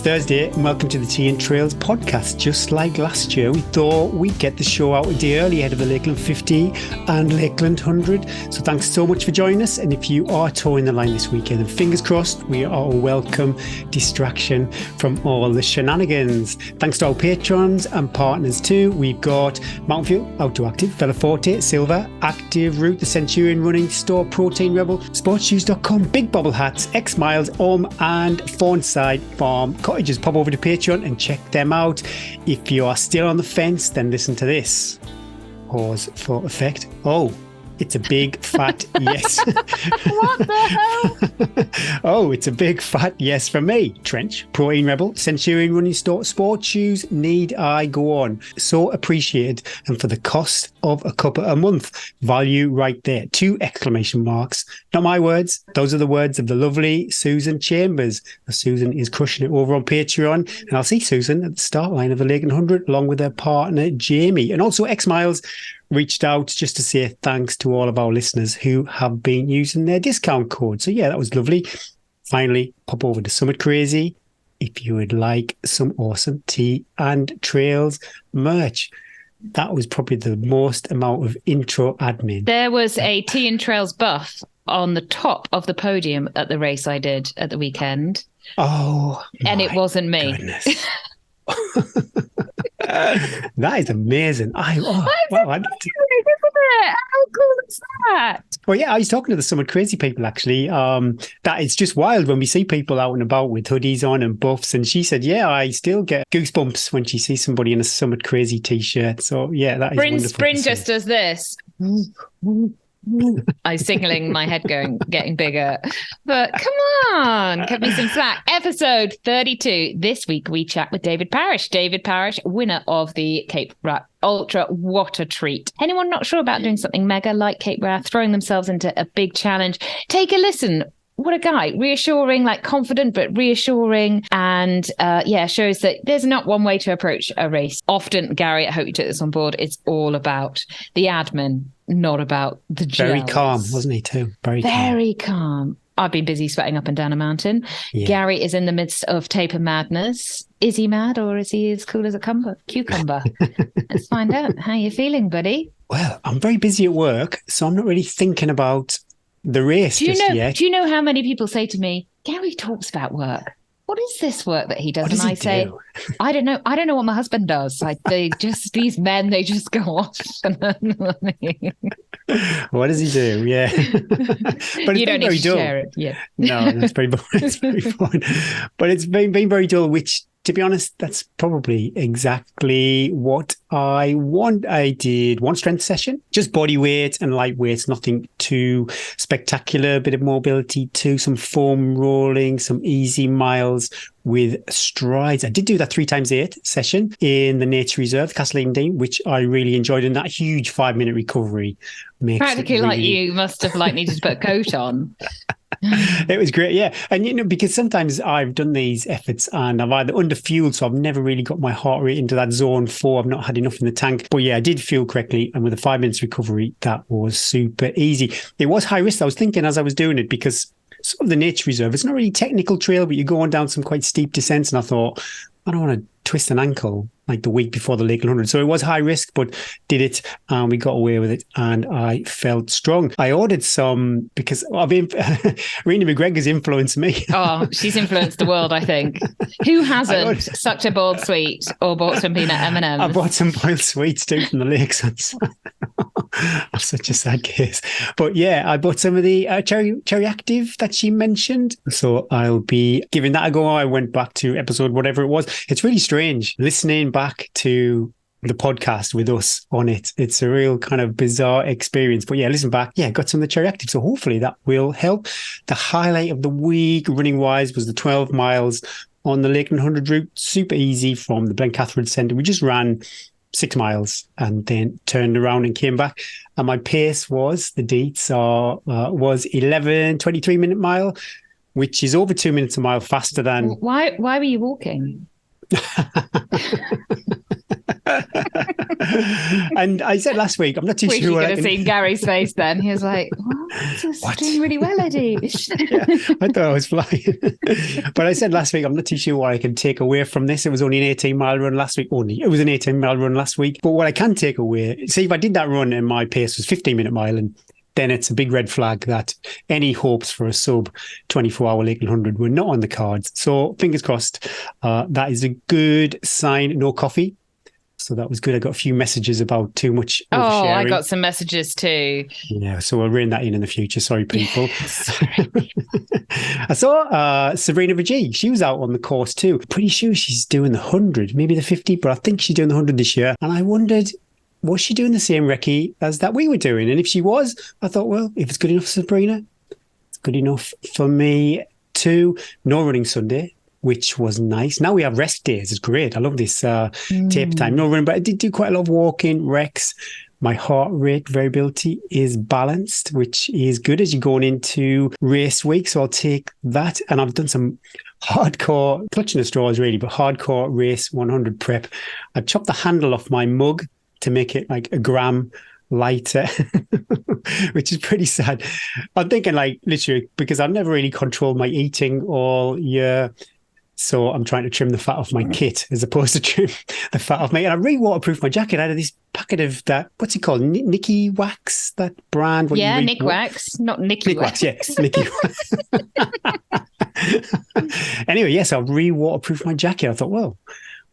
Thursday and welcome to the Tea and Trails podcast. Just like last year, we thought we'd get the show out a day early ahead of the Lakeland 50 and Lakeland 100. So thanks so much for joining us. And if you are towing the line this weekend, then fingers crossed, we are a welcome distraction from all the shenanigans. Thanks to our patrons and partners too. We've got Mountain Fuel, Outdoor Active, Fella Forte, Silver, Active Route, The Centurion Running Store, Protein Rebel, Sportshoes.com, Big Bobble Hats, X Miles, and Fawnside Farm Cottages. Pop over to Patreon and check them out. If you are still on the fence, then listen to this. Pause for effect. Oh, it's a big fat yes. What the hell? Oh, it's a big fat yes from me. Trench, Protein Rebel, Centurion Running Store, Sports Shoes, need I go on? So appreciated. And for the cost of a cuppa a month, value right there. 2 exclamation marks. Not my words. Those are the words of the lovely Susan Chambers. Susan is crushing it over on Patreon. And I'll see Susan at the start line of the Lakeland 100 along with her partner, Jamie. And also X Miles reached out just to say thanks to all of our listeners who have been using their discount code. So yeah, that was lovely. Finally, pop over to Summit Crazy if you would like some awesome Tea and Trails merch. That was probably the most amount of intro admin. There was a Tea and Trails buff on the top of the podium at the race I did at the weekend. Oh, and it wasn't me. Goodness. That is amazing. Isn't it? How cool is that? Well, yeah, I was talking to the Summit Crazy people actually. That it's just wild when we see people out and about with hoodies on and buffs. And she said, yeah, I still get goosebumps when she sees somebody in a Summit Crazy t-shirt. So yeah, that is wonderful. Bryn just does this. I'm signaling my head getting bigger. But come on, cut me some slack. Episode 32. This week we chat with David Parrish. David Parrish, winner of the Cape Wrath Ultra. What a treat. Anyone not sure about doing something mega like Cape Wrath, throwing themselves into a big challenge, take a listen. What a guy. Reassuring, like confident, but reassuring. And shows that there's not one way to approach a race. Often, Gary, I hope you took this on board, it's all about the admin, not about the gels. Very calm, wasn't he too? Very calm. I've been busy sweating up and down a mountain. Yeah. Gary is in the midst of taper madness. Is he mad or is he as cool as a cucumber? Let's find out. How you feeling, buddy? Well, I'm very busy at work, so I'm not really thinking about the race yet. Do you know how many people say to me, Gary talks about work? What is this work that he does? And I say, I don't know. I don't know what my husband does. Like these men, they just go off and earn money. What does he do? Yeah. But you don't need to share it. Yeah. No, that's very boring. It's very boring. But it's been very dull, which, to be honest, that's probably exactly what I want. I did one strength session, just body weight and light weights, nothing too spectacular, bit of mobility too, some foam rolling, some easy miles with strides. I did do that 3x8 session in the nature reserve, Castle Dean, which I really enjoyed. And that huge 5-minute recovery makes practically like you must have needed to put a coat on. It was great, yeah. And, because sometimes I've done these efforts and I've either underfueled, so I've never really got my heart rate into that zone 4. I've not had enough in the tank. But yeah, I did fuel correctly. And with a 5 minutes recovery, that was super easy. It was high risk. I was thinking as I was doing it, because sort of the nature reserve, it's not really technical trail, but you're going down some quite steep descents. And I thought, I don't want to twist an ankle like the week before the Lakeland 100. So it was high risk, but did it and we got away with it and I felt strong. I ordered some because Rena McGregor's influenced me. Oh, she's influenced the world, I think. Who hasn't sucked a boiled sweet or bought some peanut M&Ms? I bought some boiled sweets too from the lakes. I'm such a sad case. But yeah, I bought some of the cherry active that she mentioned. So I'll be giving that a go. I went back to episode whatever it was. It's really strange listening back to the podcast with us on it. It's a real kind of bizarre experience. But yeah, listen back. Yeah, got some of the cherry active. So hopefully that will help. The highlight of the week, running wise, was the 12 miles on the Lakeland 100 route. Super easy from the Blencathra Centre. We just ran 6 miles and then turned around and came back. And my pace was 11:23 minute mile, which is over 2 minutes a mile faster than. Why were you walking? And I said last week, I'm not too Wish sure you what could I have can. seen Gary's face then. He was like, What? doing really well, Eddie. Yeah, I thought I was flying. But I said last week, I'm not too sure what I can take away from this. It was only an 18-mile run last week. It was an 18-mile run last week. But what I can take away, see, if I did that run and my pace was 15-minute mile, and then it's a big red flag that any hopes for a sub 24-hour Lakeland 100 were not on the cards. So fingers crossed, that is a good sign. No coffee. So that was good. I got a few messages about too much oversharing. Oh, I got some messages too. Yeah, so we'll rein that in the future. Sorry, people. Sorry. I saw Sabrina Vijay. She was out on the course too. Pretty sure she's doing the 100, maybe the 50, but I think she's doing the 100 this year. And I wondered, was she doing the same recce as that we were doing? And if she was, I thought, well, if it's good enough for Sabrina, it's good enough for me too. No running Sunday, which was nice. Now we have rest days. It's great. I love this taper time. No running, but I did do quite a lot of walking, recs. My heart rate variability is balanced, which is good as you're going into race week. So I'll take that. And I've done some hardcore, clutching the straws really, but hardcore race 100 prep. I chopped the handle off my mug to make it like a gram lighter, which is pretty sad. I'm thinking like literally because I've never really controlled my eating all year. So I'm trying to trim the fat off my kit as opposed to trim the fat off my... And I re-waterproofed my jacket out of this packet of that... What's it called? Nicky Wax? That brand? Yeah, Nick Wax. Not Nicky Wax. Yes. Nicky Wax. Anyway, yes, I've re-waterproofed my jacket. I thought, well,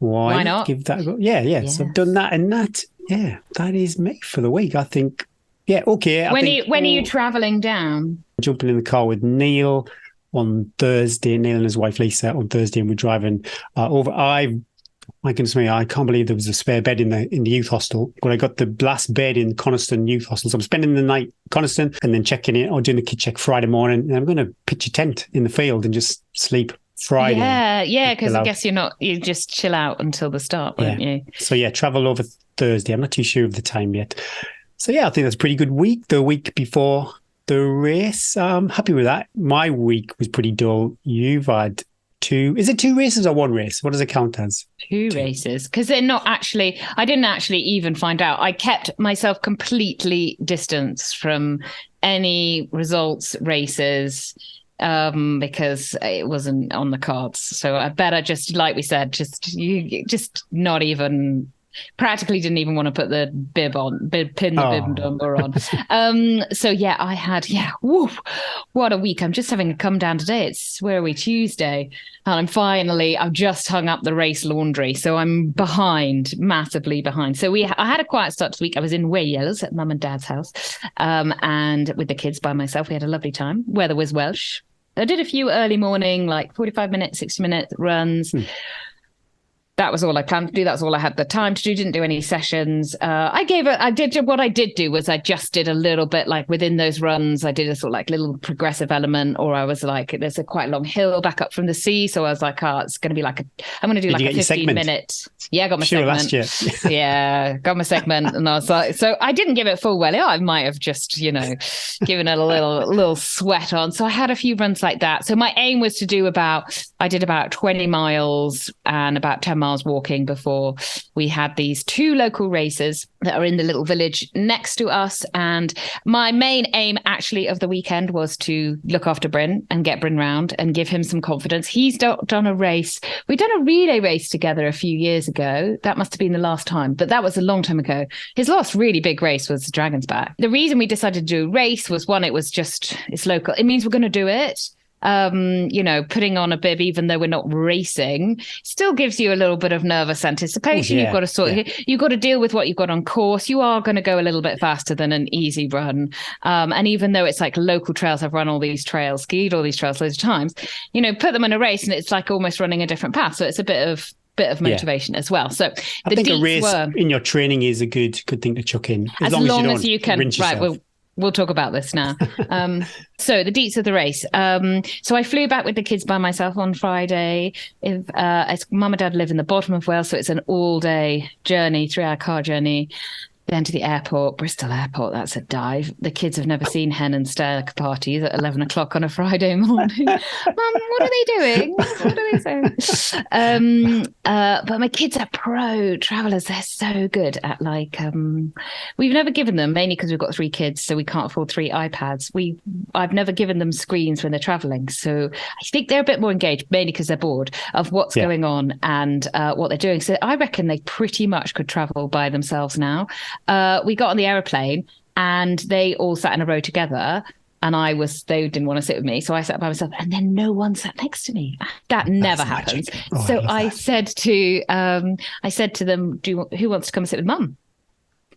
why not give that a go? Yeah. Yes. So I've done that. And that, that is me for the week. I think, okay. When are you travelling down? Jumping in the car with Neil on Thursday, Neil and his wife Lisa on Thursday, and we're driving over. My goodness me, I can't believe there was a spare bed in the youth hostel, but I got the last bed in Coniston Youth Hostel. So I'm spending the night Coniston and then checking in or doing the kit check Friday morning. And I'm going to pitch a tent in the field and just sleep Friday. Yeah, because I guess you just chill out until the start, won't you? So travel over Thursday. I'm not too sure of the time yet. So I think that's a pretty good week. The week before the race, I'm happy with that. My week was pretty dull. You've had is it 2 races or 1 race? What does it count as? 2 races, because they're not actually, I didn't actually even find out. I kept myself completely distanced from any results races because it wasn't on the cards. So I better just, like we said, just not even... Practically didn't even want to put the bib number on. I had, what a week. I'm just having a come down today. It's, where are we, Tuesday? And I've just hung up the race laundry. So I'm massively behind. So I had a quiet start this week. I was in Wales at mum and dad's house and with the kids by myself. We had a lovely time. Weather was Welsh. I did a few early morning, like 45-minute, 60-minute runs. That was all I planned to do. That's all I had the time to do. Didn't do any sessions. What I did do was I just did a little bit, like within those runs, I did a sort of like little progressive element, or I was like, there's a quite long hill back up from the sea. So I was like, it's going to be I'm going to do like a 15-minute. Yeah, I got my segment. Last year. Yeah, got my segment. And I was like, so I didn't give it full well. I might have just, given it a little sweat on. So I had a few runs like that. So my aim was to do I did about 20 miles and about 10 miles walking before we had these 2 local races that are in the little village next to us. And my main aim actually of the weekend was to look after Bryn and get Bryn round and give him some confidence. He's done a race. We've done a relay race together a few years ago. That must have been the last time, but that was a long time ago. His last really big race was Dragon's Back. The reason we decided to do a race was, one, it's local. It means we're going to do it. Putting on a bib, even though we're not racing, still gives you a little bit of nervous anticipation. You've got to you've got to deal with what you've got on course. You are going to go a little bit faster than an easy run. And even though it's like local trails, I've run all these trails, skied all these trails loads of times, put them in a race and it's like almost running a different path. So it's a bit of motivation as well. So I think a race in your training is a good thing to chuck in. As long as you can, right, we'll talk about this now. So the deets of the race. So I flew back with the kids by myself on Friday. Mum and dad live in the bottom of Wales, so it's an all-day journey, 3-hour car journey. Then to the airport, Bristol Airport, that's a dive. The kids have never seen hen and stair parties at 11 o'clock on a Friday morning. Mum, what are they doing? What are they saying? But my kids are pro travelers. They're so good at we've never given them, mainly because we've got 3 kids, so we can't afford 3 iPads. I've never given them screens when they're traveling. So I think they're a bit more engaged, mainly because they're bored of what's going on and what they're doing. So I reckon they pretty much could travel by themselves now. We got on the aeroplane and they all sat in a row together, and they didn't want to sit with me, so I sat by myself, and then no one sat next to me. That never happens. So I said to them, who wants to come and sit with Mum?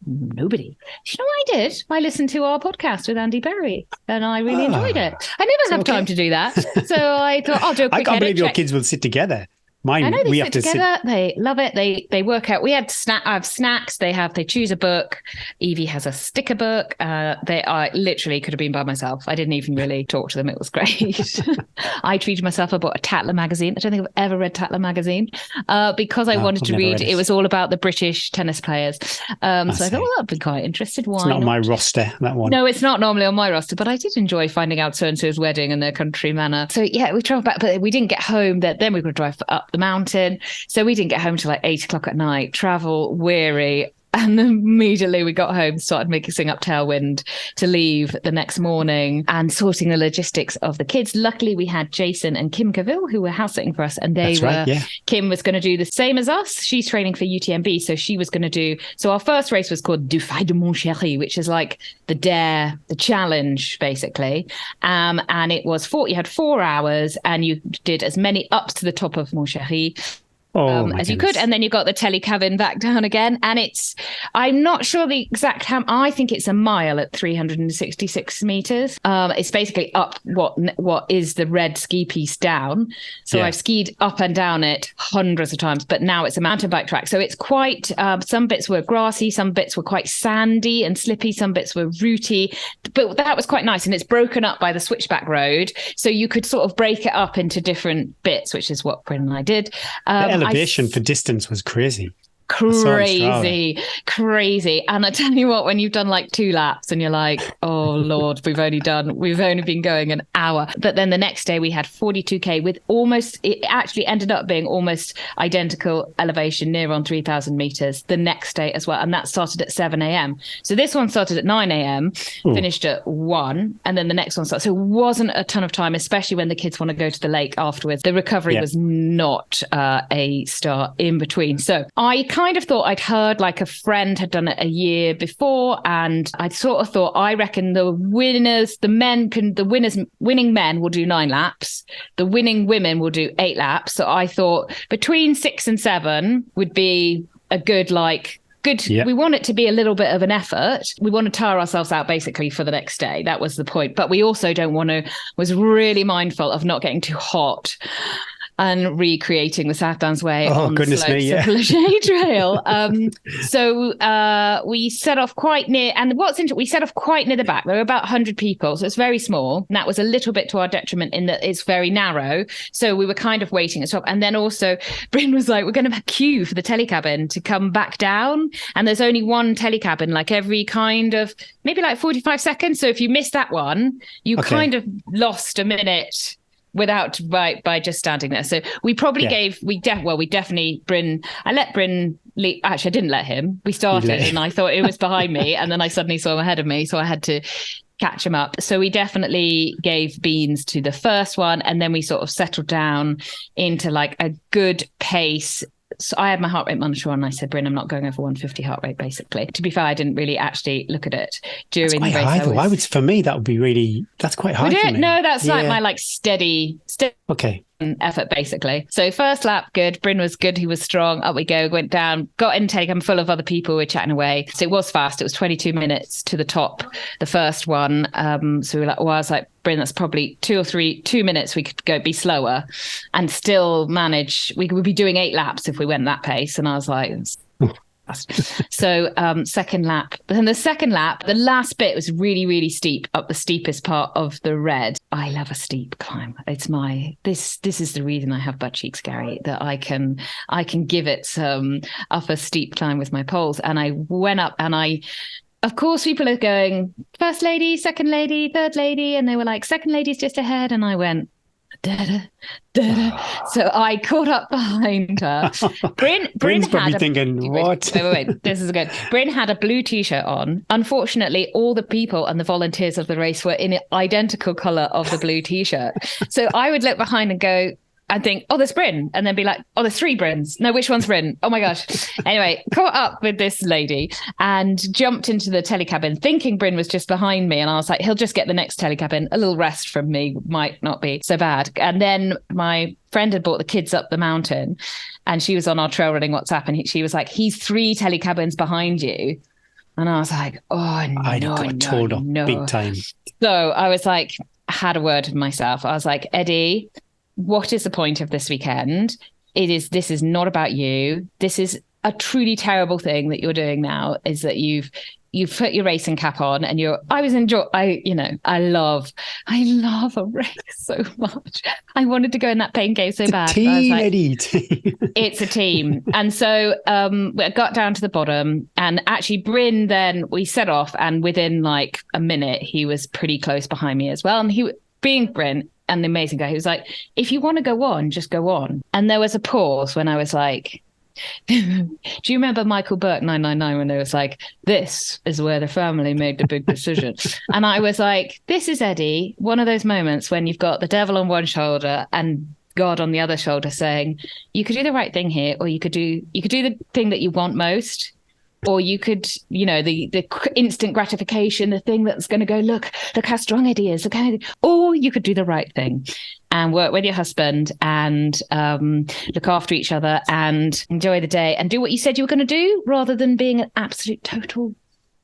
Nobody. You know what I did? I listened to our podcast with Andy Berry, and I really enjoyed it. I never have time to do that, so I thought I'll do a quick I can't believe your kids will sit together. Mine, I know they we sit have to together. They love it. They work out. We had I have snacks. They choose a book. Evie has a sticker book. I literally could have been by myself. I didn't even really talk to them. It was great. I treated myself. I bought a Tatler magazine. I don't think I've ever read Tatler magazine because I wanted to read. It was all about the British tennis players. So I thought, well, that'd be quite interesting. Why it's not on my roster, that one. No, it's not normally on my roster, but I did enjoy finding out so-and-so's wedding and their country manor. So yeah, we travelled back, but we didn't get home. Then we were going to drive up the mountain, so we didn't get home till like 8 o'clock at night, travel weary, and immediately we got home, started mixing up tailwind to leave the next morning and sorting the logistics of the kids. Luckily we had Jason and Kim Cavill who were house sitting for us, and Kim was going to do the same as us. She's training for UTMB, so she was going to so our first race was called Défi de Montchéri, which is like the challenge basically, and it was you had 4 hours and you did as many ups to the top of Montchéri as you could, and then you got the telecabin back down again, and I'm not sure the exact I think it's a mile at 366 meters. It's basically up what is the red ski piece down, so I've skied up and down it hundreds of times, but now it's a mountain bike track, so it's quite some bits were grassy, some bits were quite sandy and slippy, some bits were rooty, but that was quite nice, and it's broken up by the switchback road, so you could sort of break it up into different bits, which is what Bryn and I did. Elevation for distance was crazy. Crazy. And I tell you what, when you've done like 2 laps and you're like, oh Lord, we've only been going an hour. But then the next day we had 42k with it actually ended up being almost identical elevation, near on 3,000 meters the next day as well. And that started at 7 a.m. So this one started at 9 a.m, finished at 1, and then the next one started. So it wasn't a ton of time, especially when the kids want to go to the lake afterwards. The recovery was not a start in between. So I kind of thought, I'd heard like a friend had done it a year before, and I sort of thought, I reckon the winning men will do 9 laps, the winning women will do 8 laps. So I thought between 6 and 7 would be a good we want it to be a little bit of an effort. We want to tire ourselves out basically for the next day. That was the point. But we also was really mindful of not getting too hot and recreating the South Downs Way on the slopes of Leger Trail. So we set off quite near, and what's interesting, we set off quite near the back. There were about 100 people, so it's very small. And that was a little bit to our detriment in that it's very narrow. So we were kind of waiting at the top. And then also Bryn was like, we're going to queue for the telecabin to come back down. And there's only one telecabin, like every kind of, maybe like 45 seconds. So if you miss that one, you kind of lost a minute by just standing there. So we probably Bryn, I let Bryn leave. Actually, I didn't let him. We started and I thought it was behind me, and then I suddenly saw him ahead of me, so I had to catch him up. So we definitely gave beans to the first one, and then we sort of settled down into like a good pace. So I had my heart rate monitor on, and I said, Bryn, I'm not going over 150 heart rate, basically. To be fair, I didn't really actually look at it during the race. For me, that would be that's quite high for me. No, that's like my steady effort, basically. So first lap, good. Bryn was good. He was strong. Up we go. Went down, got intake. I'm full of other people. We're chatting away. So it was fast. It was 22 minutes to the top, the first one. So we were like, I was like, Bryn, that's probably 2 minutes. We could be slower and still manage. We would be doing 8 laps if we went that pace. And I was like, So second lap. Then the second lap, the last bit was really, really steep, up the steepest part of the red. I love a steep climb. It's this is the reason I have butt cheeks, Gary, that I can give it some up a steep climb with my poles. And I went up, and of course, people are going, first lady, second lady, third lady. And they were like, second lady's just ahead. And I went, da-da, da-da. So I caught up behind her. Bryn's probably thinking, what? Wait, this is good. Bryn had a blue t-shirt on. Unfortunately, all the people and the volunteers of the race were in identical color of the blue t-shirt. So I would look behind and go, and think, oh, there's Bryn. And then be like, oh, there's 3 Bryns. No, which one's Bryn? Oh my gosh. Anyway, caught up with this lady and jumped into the telecabin thinking Bryn was just behind me. And I was like, he'll just get the next telecabin. A little rest from me might not be so bad. And then my friend had brought the kids up the mountain, and she was on our trail running WhatsApp. And she was like, he's 3 telecabins behind you. And I was like, oh, no, I got told up big time. So I was like, had a word with myself. I was like, Eddie, what is the point of this weekend? This is not about you. This is a truly terrible thing that you're doing now, is that you've put your racing cap on, and I love a race so much. I wanted to go in that pain cave so bad. Team, I was Eddie. It's a team. And so we got down to the bottom, and actually Bryn, then we set off, and within like a minute, he was pretty close behind me as well. And he, being Bryn, an amazing guy, he was like, if you want to go on, just go on. And there was a pause when I was like, do you remember Michael Burke 999 when they was like, this is where the family made the big decision? And I was like, this is, Eddie, one of those moments when you've got the devil on one shoulder and God on the other shoulder saying, you could do the right thing here, or you could do the thing that you want most. Or you could, the instant gratification, the thing that's going to go, look how strong Eddie is. Or you could do the right thing and work with your husband and look after each other and enjoy the day and do what you said you were going to do, rather than being an absolute total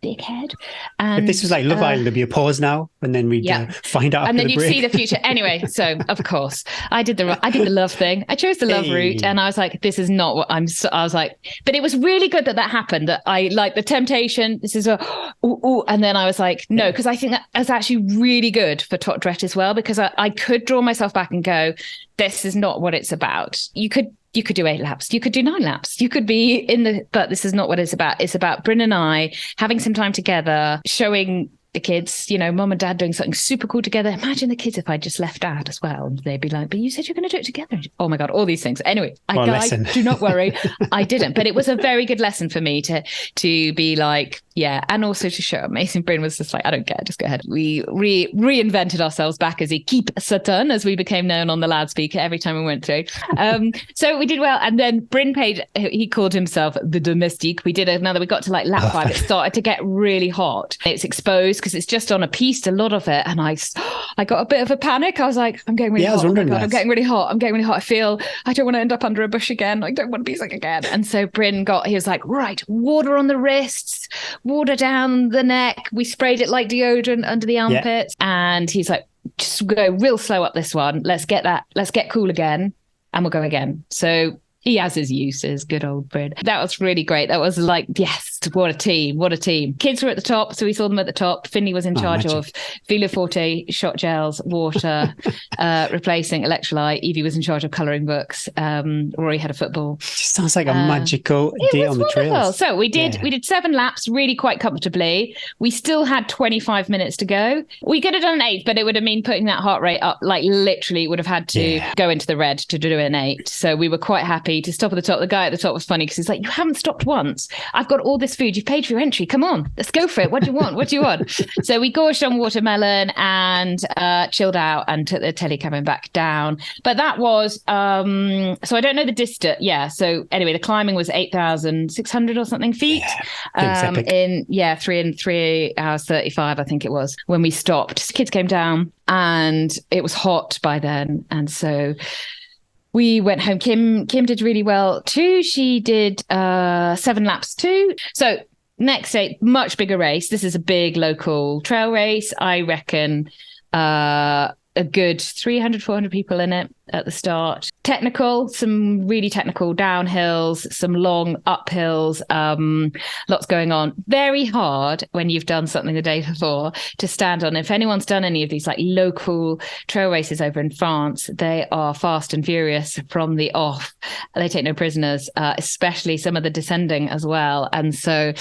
dickhead. And if this was like Love Island, there'd be a pause now, and then we'd find out. And then the you'd break. see the future. Anyway, so of course I did the love thing. I chose the love route, and I was like, this is not what I was like, but it was really good that happened. That I like the temptation. This is and then I was like, no, because I think that was actually really good for Tot Dret as well, because I could draw myself back and go, this is not what it's about. You could do 8 laps. You could do 9 laps. You could be but this is not what it's about. It's about Bryn and I having some time together, showing the kids, mum and dad doing something super cool together. Imagine the kids if I just left dad as well. And they'd be like, but you said you're going to do it together. Oh my God, all these things. Anyway, do not worry. I didn't. But it was a very good lesson for me to be like, yeah. And also to show amazing. Bryn was just like, I don't care, just go ahead. We reinvented ourselves back as a keep Sutton, as we became known on the loudspeaker every time we went through. So we did well. And then Bryn paid, he called himself the domestique. We got to like lap 5. It started to get really hot. It's exposed because it's just on a piste, a lot of it. And I got a bit of a panic. I was like, I'm getting really hot. Oh my God, I'm getting really hot. I don't want to end up under a bush again. I don't want to be sick again. And so Bryn he was like, right, water on the wrists, water down the neck. We sprayed it like deodorant under the armpits. And he's like, just go real slow up this one. Let's get cool again. And we'll go again. So he has his uses, good old Bryn. That was really great. That was like, yes, what a team. Kids were at the top, so we saw them at the top. Finley was in charge of Velo Forte, shot gels, water, replacing electrolyte. Evie was in charge of colouring books. Rory had a football. Just sounds like a magical day on the trails. So we did 7 laps really quite comfortably. We still had 25 minutes to go. We could have done an 8, but it would have mean putting that heart rate up, like literally would have had to go into the red to do an 8. So we were quite happy to stop at the top. The guy at the top was funny because he's like, you haven't stopped once. I've got all this food. You've paid for your entry. Come on, let's go for it. What do you want? So we gorged on watermelon and chilled out and took the telly coming back down. But that was, so I don't know the distance. Yeah. So anyway, the climbing was 8,600 or something feet. In 3 hours 35, I think it was, when we stopped. Kids came down and it was hot by then. And so we went home. Kim did really well too. She did 7 laps too. So next day, much bigger race. This is a big local trail race. I reckon a good 300, 400 people in it at the start. technical, some really technical downhills, some long uphills, lots going on. Very hard when you've done something the day before to stand on. If anyone's done any of these like local trail races over in France, they are fast and furious from the off. They take no prisoners, especially some of the descending as well. And so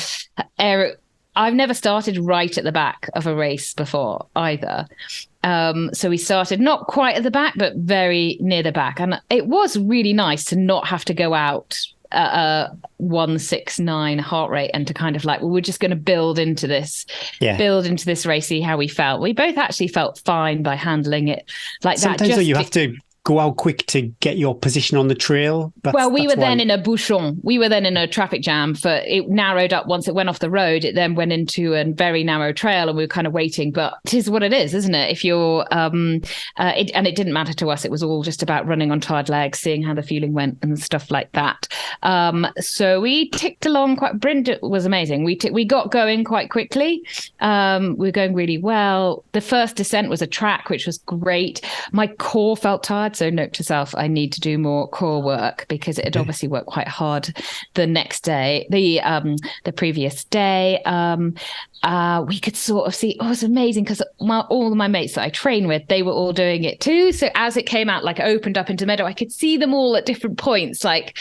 I've never started right at the back of a race before either. So we started not quite at the back, but very near the back. And it was really nice to not have to go out at a 169 heart rate and to kind of like, well, we're just going to build into this race, see how we felt. We both actually felt fine by handling it like that. Sometimes you have to go out quick to get your position on the trail. We were then in a bouchon. We were then in a traffic jam. It narrowed up once it went off the road. It then went into a very narrow trail, and we were kind of waiting. But it is what it is, isn't it? If you're, and it didn't matter to us. It was all just about running on tired legs, seeing how the fueling went, and stuff like that. So we ticked along quite. Bryn was amazing. We got going quite quickly. We were going really well. The first descent was a track, which was great. My core felt tired. So note to self, I need to do more core work because it had obviously worked quite hard the next day, the previous day. We could sort of see, it was amazing because all of my mates that I train with, they were all doing it too. So as it came out, like opened up into the meadow, I could see them all at different points, like,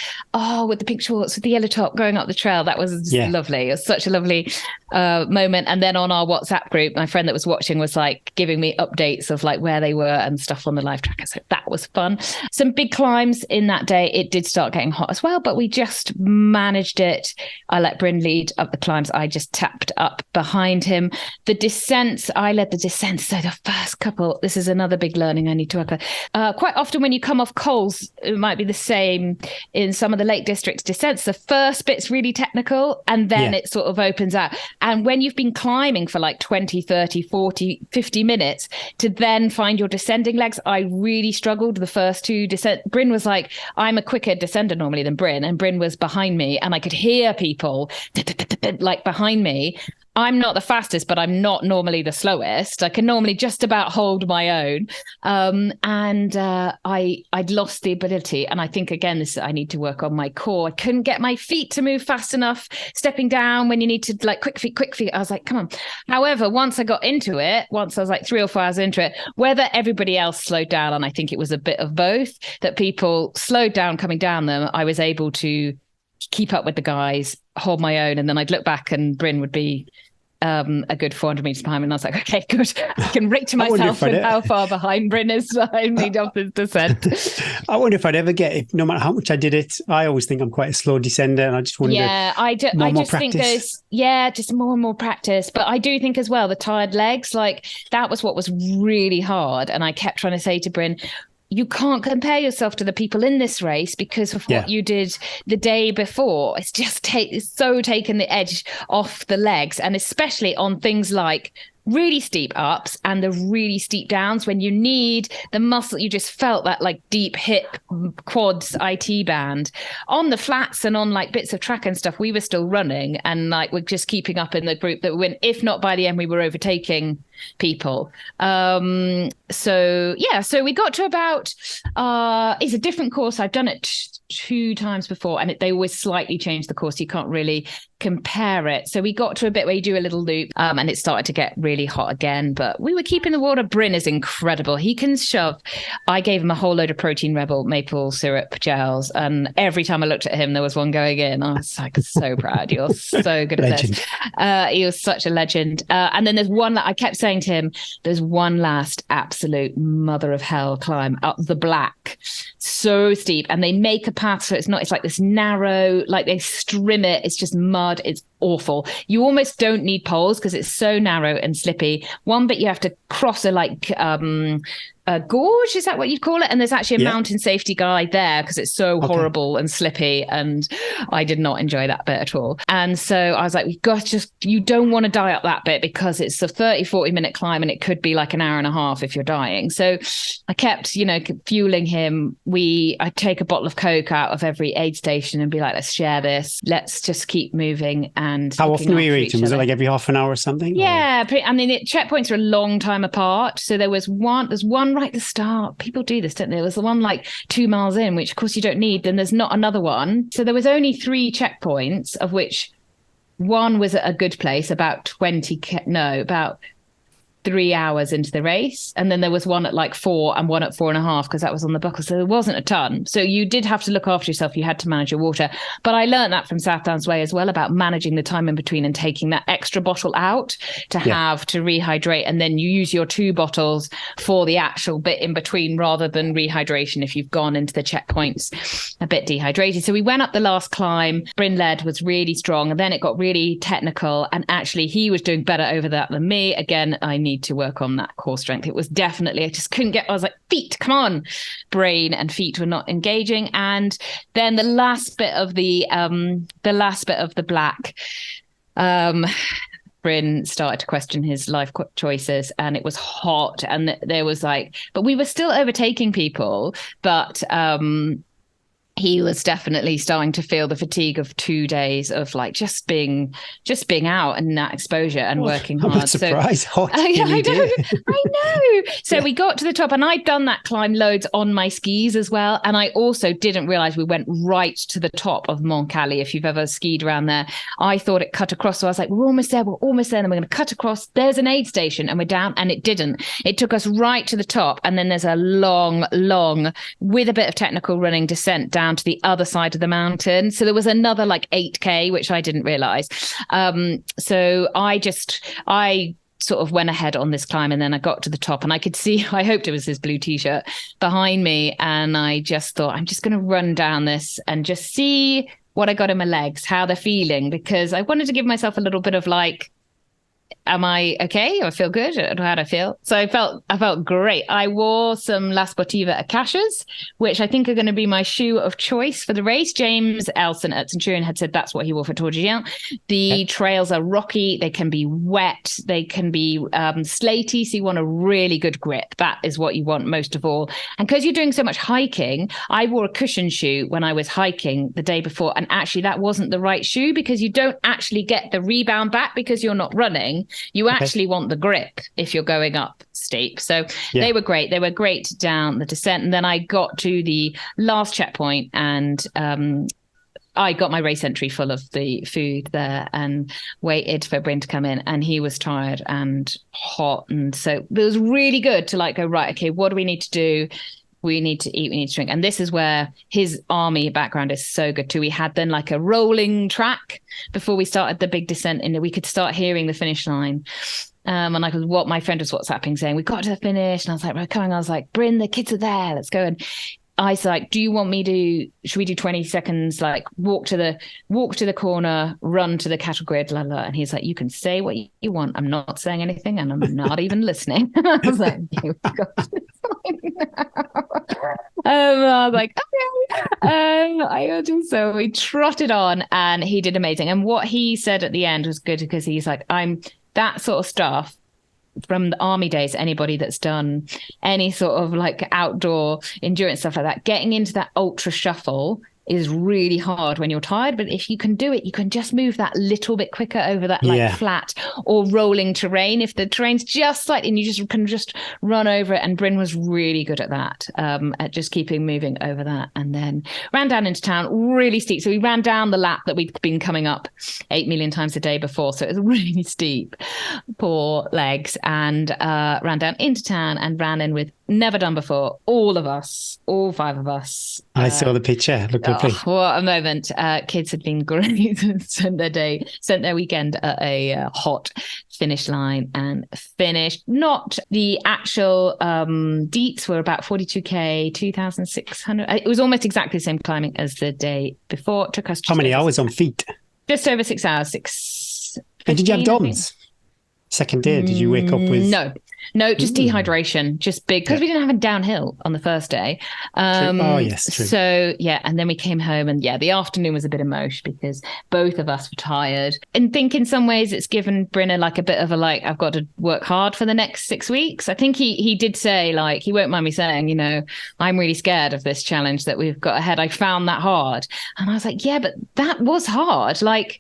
with the pink shorts, with the yellow top going up the trail. That was lovely. It was such a lovely moment. And then on our WhatsApp group, my friend that was watching was like giving me updates of like where they were and stuff on the live tracker. So that was fun. Some big climbs in that day. It did start getting hot as well, but we just managed it. I let Bryn lead up the climbs. I just tapped up behind him. The descents, I led the descents. So the first couple, this is another big learning I need to work on. Quite often when you come off coals, it might be the same in some of the Lake District's descents. The first bit's really technical and then it sort of opens out. And when you've been climbing for like 20, 30, 40, 50 minutes to then find your descending legs, I really struggled the first two descent. Bryn was like, I'm a quicker descender normally than Bryn, and Bryn was behind me and I could hear people like behind me. I'm not the fastest, but I'm not normally the slowest. I can normally just about hold my own. I'd lost the ability. And I think, again, I need to work on my core. I couldn't get my feet to move fast enough, stepping down when you need to like quick feet. I was like, come on. However, once I got into it, once I was like 3 or 4 hours into it, whether everybody else slowed down, and I think it was a bit of both, that people slowed down coming down them, I was able to keep up with the guys, hold my own. And then I'd look back and Bryn would be a good 400 meters behind me, and I was like, okay, good. I can rate to myself with how far behind Bryn is. I need off the descent. I wonder if I'd ever get it, no matter how much I did it. I always think I'm quite a slow descender, and I just wonder. Yeah, I just think there's just more and more practice. But I do think as well, the tired legs, like that was what was really hard. And I kept trying to say to Bryn, you can't compare yourself to the people in this race because of what you did the day before. It's just it's so taken the edge off the legs, and especially on things like really steep ups and the really steep downs when you need the muscle. You just felt that like deep hip quads IT band on the flats, and on like bits of track and stuff. We were still running, and like we're just keeping up in the group that went. If not by the end, we were overtaking people. So we got to about it's a different course. I've done it 2 times before, and they always slightly change the course. You can't really compare it. So we got to a bit where you do a little loop, and it started to get really hot again, but we were keeping the water. Bryn is incredible. He can shove. I gave him a whole load of Protein Rebel maple syrup gels, and every time I looked at him, there was one going in. I was like, so proud. You're so good at this. He was such a legend. And then there's one that I kept saying to him, there's one last absolute mother of hell climb up the Black. So steep, and they make a path, so it's like this narrow, like they strim it. It's just mud. It's awful. You almost don't need poles because it's so narrow and slippy. One bit you have to cross a gorge, is that what you'd call it? And there's actually a mountain safety guy there because it's so horrible and slippy, and I did not enjoy that bit at all. And so I was like, you don't want to die up that bit because it's a 30-40 minute climb, and it could be like an hour and a half if you're dying. So I kept fueling him. I'd take a bottle of Coke out of every aid station and be like, let's share this, let's just keep moving. and How looking often were you after eating? each Was it other. like every half an hour or something? Yeah, I mean, checkpoints are a long time apart. So there's one right at the start. People do this, don't they? There's the one like 2 miles in, which of course you don't need. Then there's not another one. So there was only 3 checkpoints, of which one was at a good place, about 3 hours into the race. And then there was one at like 4 and one at 4.5, because that was on the buckle. So there wasn't a ton. So you did have to look after yourself. You had to manage your water. But I learned that from South Downs Way as well, about managing the time in between and taking that extra bottle out to have to rehydrate. And then you use your 2 bottles for the actual bit in between, rather than rehydration if you've gone into the checkpoints a bit dehydrated. So we went up the last climb. Bryn led, was really strong. And then it got really technical. And actually he was doing better over that than me. Again, I need to work on that core strength. It was definitely, I just couldn't get, I was like, feet, come on. Brain and feet were not engaging. And then the last bit of the black, Bryn started to question his life choices, and it was hot, and there was like, but we were still overtaking people, but he was definitely starting to feel the fatigue of 2 days of like just being out and that exposure and working hard. I'm not surprised. Hot. Yeah, I know. So we got to the top, and I'd done that climb loads on my skis as well. And I also didn't realize we went right to the top of Mont Cali. If you've ever skied around there, I thought it cut across. So I was like, we're almost there. And we're going to cut across. There's an aid station, and we're down. And it didn't. It took us right to the top. And then there's a long, with a bit of technical running, descent down to the other side of the mountain. So there was another like 8K, which I didn't realize. So I sort of went ahead on this climb, and then I got to the top, and I could see, I hoped it was his blue t-shirt behind me. And I just thought, I'm just going to run down this and just see what I got in my legs, how they're feeling, because I wanted to give myself a little bit of like, am I okay? I feel good. How do I feel? So I felt great. I wore some La Sportiva Akashas, which I think are going to be my shoe of choice for the race. James Elson at Centurion had said that's what he wore for Tour de Géant. The trails are rocky. They can be wet. They can be slaty. So you want a really good grip. That is what you want most of all. And because you're doing so much hiking, I wore a cushion shoe when I was hiking the day before. And actually that wasn't the right shoe, because you don't actually get the rebound back because you're not running. You actually want the grip if you're going up steep. So they were great. They were great down the descent. And then I got to the last checkpoint, and I got my race entry full of the food there and waited for Bryn to come in, and he was tired and hot. And so it was really good to like go, right, okay, what do we need to do? We need to eat, we need to drink. And this is where his army background is so good too. We had then like a rolling track before we started the big descent, and we could start hearing the finish line. And my friend was WhatsApping saying, we got to the finish. And I was like, right, coming. I was like, Bryn, the kids are there. Let's go. And I was like, should we do 20 seconds? Like walk to the corner, run to the cattle grid, la la. And he's like, you can say what you want. I'm not saying anything, and I'm not even listening. I was like, you got this I was like, okay. So we trotted on, and he did amazing. And what he said at the end was good, because he's like, I'm that sort of stuff from the army days. Anybody that's done any sort of like outdoor endurance stuff like that, getting into that ultra shuffle is really hard when you're tired. But if you can do it, you can just move that little bit quicker over that like flat or rolling terrain. If the terrain's just slightly, and you can just run over it. And Bryn was really good at that, at just keeping moving over that. And then ran down into town, really steep. So we ran down the lap that we'd been coming up 8 million times a day before. So it was really steep, poor legs, and ran down into town and ran in with never done before. All of us, all 5 of us. I saw the picture. Looked lovely. What a moment. Kids had been great. spent their weekend at a hot finish line and finished. Not the actual deets were about 42K, 2,600. It was almost exactly the same climbing as the day before. It took us how many hours on feet? Just over 6 hours. 6. And did you have DOMs? Second day, did you wake up with... No, just dehydration, just big, because we didn't have a downhill on the first day. True. So, and then we came home, and the afternoon was a bit emotional because both of us were tired. And think in some ways it's given Brynner like a bit of a like, I've got to work hard for the next 6 weeks. I think he did say, like, he won't mind me saying, I'm really scared of this challenge that we've got ahead. I found that hard. And I was like, yeah, but that was hard. Like,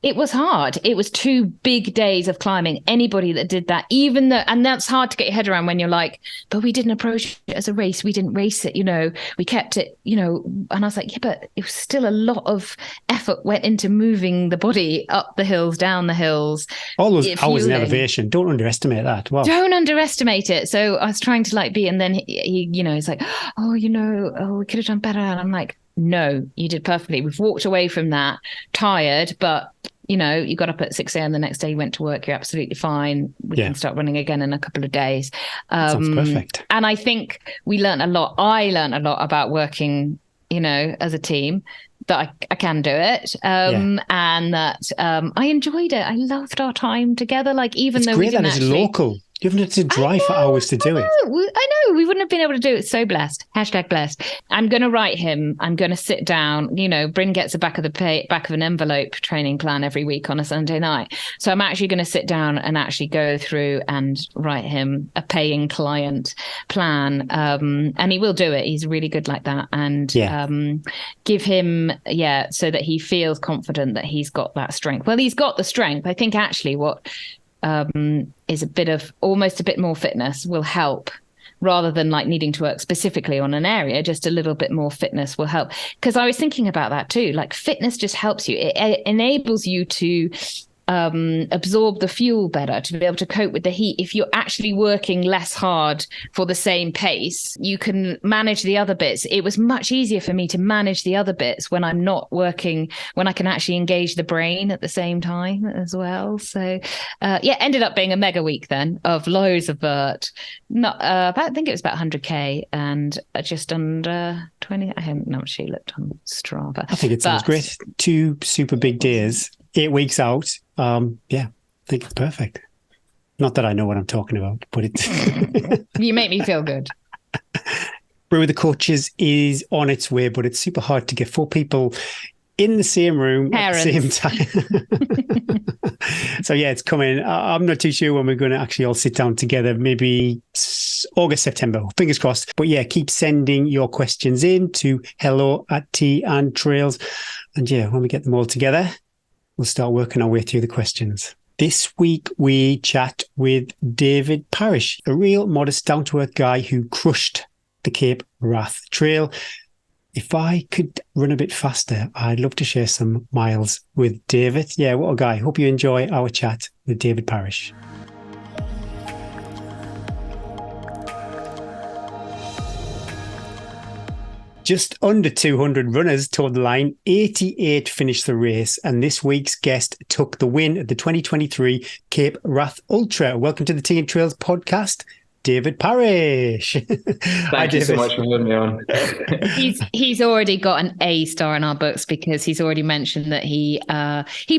It was hard. It was 2 big days of climbing. Anybody that did that, even though, and that's hard to get your head around when you're like, but we didn't approach it as a race. We didn't race it, we kept it, and I was like, yeah, but it was still a lot of effort went into moving the body up the hills, down the hills. All those hours in elevation. Don't underestimate that. Wow. Don't underestimate it. So I was trying to be, and then he he's like, we could have done better. And I'm like, no, you did perfectly. We've walked away from that tired, but you got up at 6 a.m. the next day, you went to work, you're absolutely fine. We can start running again in a couple of days. Sounds perfect. And I think we learned a lot. I learned a lot about working, as a team, that I can do it. And that I enjoyed it. I loved our time together. Even though we didn't actually... It's local. You haven't had to drive for hours to do it. I know. We wouldn't have been able to do it. So blessed. #blessed. I'm going to write him. I'm going to sit down. Bryn gets the back of an envelope training plan every week on a Sunday night. So I'm actually going to sit down and actually go through and write him a paying client plan. And he will do it. He's really good like that. And give him, so that he feels confident that he's got that strength. Well, he's got the strength. I think actually what is almost a bit more fitness will help, rather than needing to work specifically on an area. Just a little bit more fitness will help, because I was thinking about that too. Fitness just helps you. It enables you to absorb the fuel better, to be able to cope with the heat. If you're actually working less hard for the same pace, you can manage the other bits. It was much easier for me to manage the other bits when I'm not working, when I can actually engage the brain at the same time as well. So ended up being a mega week then of loads of vert. I think it was about 100k and just under 20. I haven't actually looked on Strava. I think it sounds great. 2 super big days, 8 weeks out. I think it's perfect. Not that I know what I'm talking about, but it's... You make me feel good. Brew with the Coaches is on its way, but it's super hard to get 4 people in the same room Parents. At the same time. So it's coming. I'm not too sure when we're going to actually all sit down together. Maybe August, September. Fingers crossed. But keep sending your questions in to hello@teaandtrails. And when we get them all together, we'll start working our way through the questions. This week, we chat with David Parrish, a real modest, down-to-earth guy who crushed the Cape Wrath Trail. If I could run a bit faster, I'd love to share some miles with David. What a guy. Hope you enjoy our chat with David Parrish. Just under 200 runners toward the line, 88 finished the race, and this week's guest took the win at the 2023 Cape Wrath Ultra. Welcome to the Tea and Trails podcast, David Parrish. Thank you so much for having me on. He's already got an A star in our books because he's already mentioned that he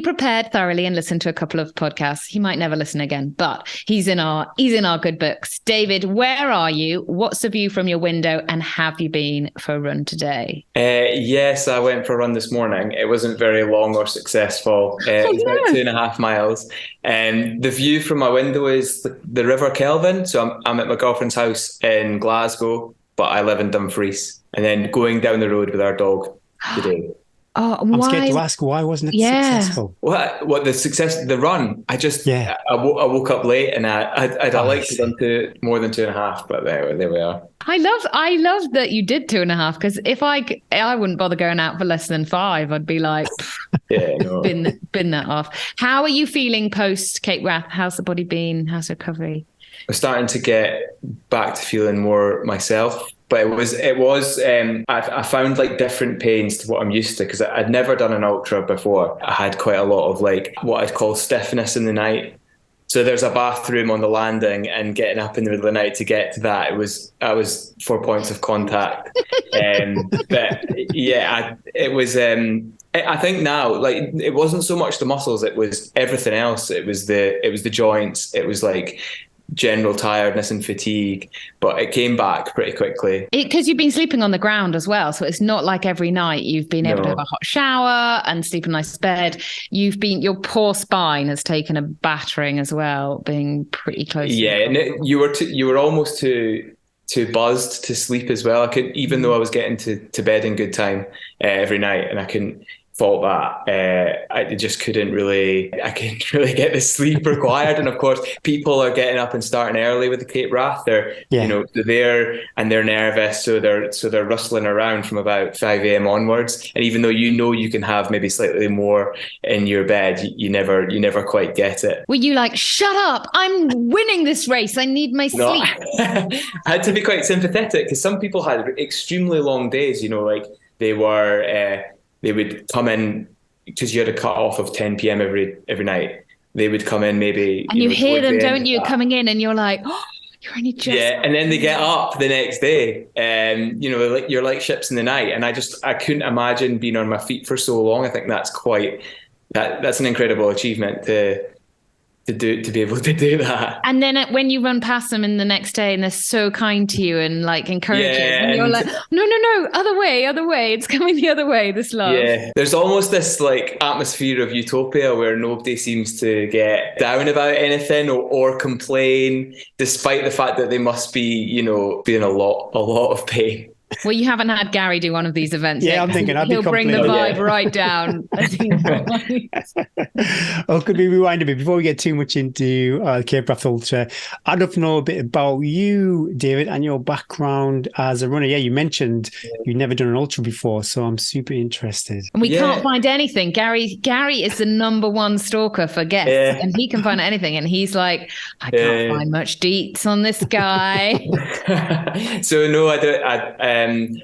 prepared thoroughly and listened to a couple of podcasts. He might never listen again, but he's in our good books. David, where are you? What's the view from your window? And have you been for a run today? Yes, I went for a run this morning. It wasn't very long or successful. It was about 2.5 miles. The view from my window is the River Kelvin. So I'm at my girlfriend's house in Glasgow, but I live in Dumfries. And then going down the road with our dog today. I'm scared to ask, why wasn't it successful? What the success? The run. I woke up late and I'd like to done to more than 2.5, but there we are. I love that you did 2.5, because if I wouldn't bother going out for less than 5. I'd be like, bin that off. How are you feeling post Cape Wrath? How's the body been? How's recovery? I'm starting to get back to feeling more myself. But I found different pains to what I'm used to, because I'd never done an ultra before. I had quite a lot of what I'd call stiffness in the night. So there's a bathroom on the landing, and getting up in the middle of the night to get to that, I was 4 points of contact. I think now, it wasn't so much the muscles, it was everything else. It was the joints. It was general tiredness and fatigue, but it came back pretty quickly. Because you've been sleeping on the ground as well, so it's not like every night you've been able to have a hot shower and sleep in a nice bed. Your poor spine has taken a battering as well, being pretty close. And you were almost too buzzed to sleep as well. I couldn't, even though I was getting to bed in good time every night, and I couldn't fault that. I just couldn't really get the sleep required. And of course, people are getting up and starting early with the Cape Wrath. They're they're there and they're nervous, so they're rustling around from about 5 a.m. onwards. And even though you can have maybe slightly more in your bed, you never quite get it. Were you like, shut up? I'm winning this race. I need my sleep. I had to be quite sympathetic because some people had extremely long days. Like they would come in because you had a cut off of 10 p.m. every night. They would come in maybe, and you hear them, don't you, coming in, and you're like, oh, you're only just and then they get up the next day, and like you're like ships in the night. And I couldn't imagine being on my feet for so long. I think that's an incredible achievement to be able to do that. And then when you run past them in the next day and they're so kind to you and like encouraging, and you're like, no, other way, it's coming the other way, this love. Yeah, there's almost this like atmosphere of utopia where nobody seems to get down about anything or complain, despite the fact that they must be, being a lot of pain. Well, you haven't had Gary do one of these events yet. I'm thinking he'll bring the vibe right down. Could we rewind a bit before we get too much into Cape Wrath Ultra? I'd love to know a bit about you, David, and your background as a runner. Yeah, you mentioned you've never done an ultra before, so I'm super interested. And we can't find anything. Gary is the number one stalker for guests, and he can find anything. And he's like, I can't find much deets on this guy. So no, I don't.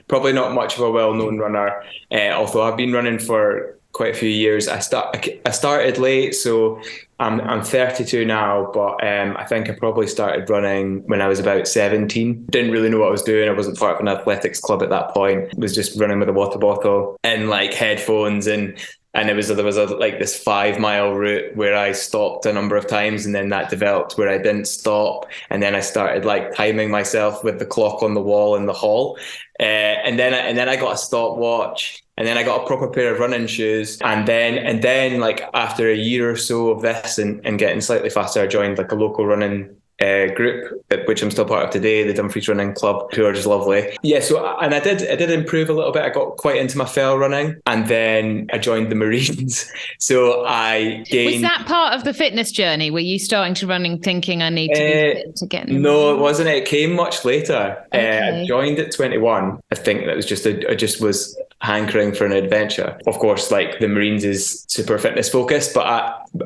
Probably not much of a well-known runner, although I've been running for quite a few years. I started late, so I'm 32 now, but I think I probably started running when I was about 17. Didn't really know what I was doing. I wasn't part of an athletics club at that point. Was just running with a water bottle and like headphones and there was like this 5 mile route where I stopped a number of times, and then that developed where I didn't stop, and then I started like timing myself with the clock on the wall in the hall, and then I got a stopwatch, and then I got a proper pair of running shoes, and then like after a year or so of this and getting slightly faster, I joined like a local running group, which I'm still part of today, the Dumfries Running Club, who are just lovely. Yeah, so and I did improve a little bit. I got quite into my fell running, and then I joined the Marines. So I gained. Was that part of the fitness journey? Were you starting to running thinking I need to be fit to get in? No, it wasn't. It came much later. Okay. I joined at 21. I think that was I just was hankering for an adventure. Of course, like the Marines is super fitness focused,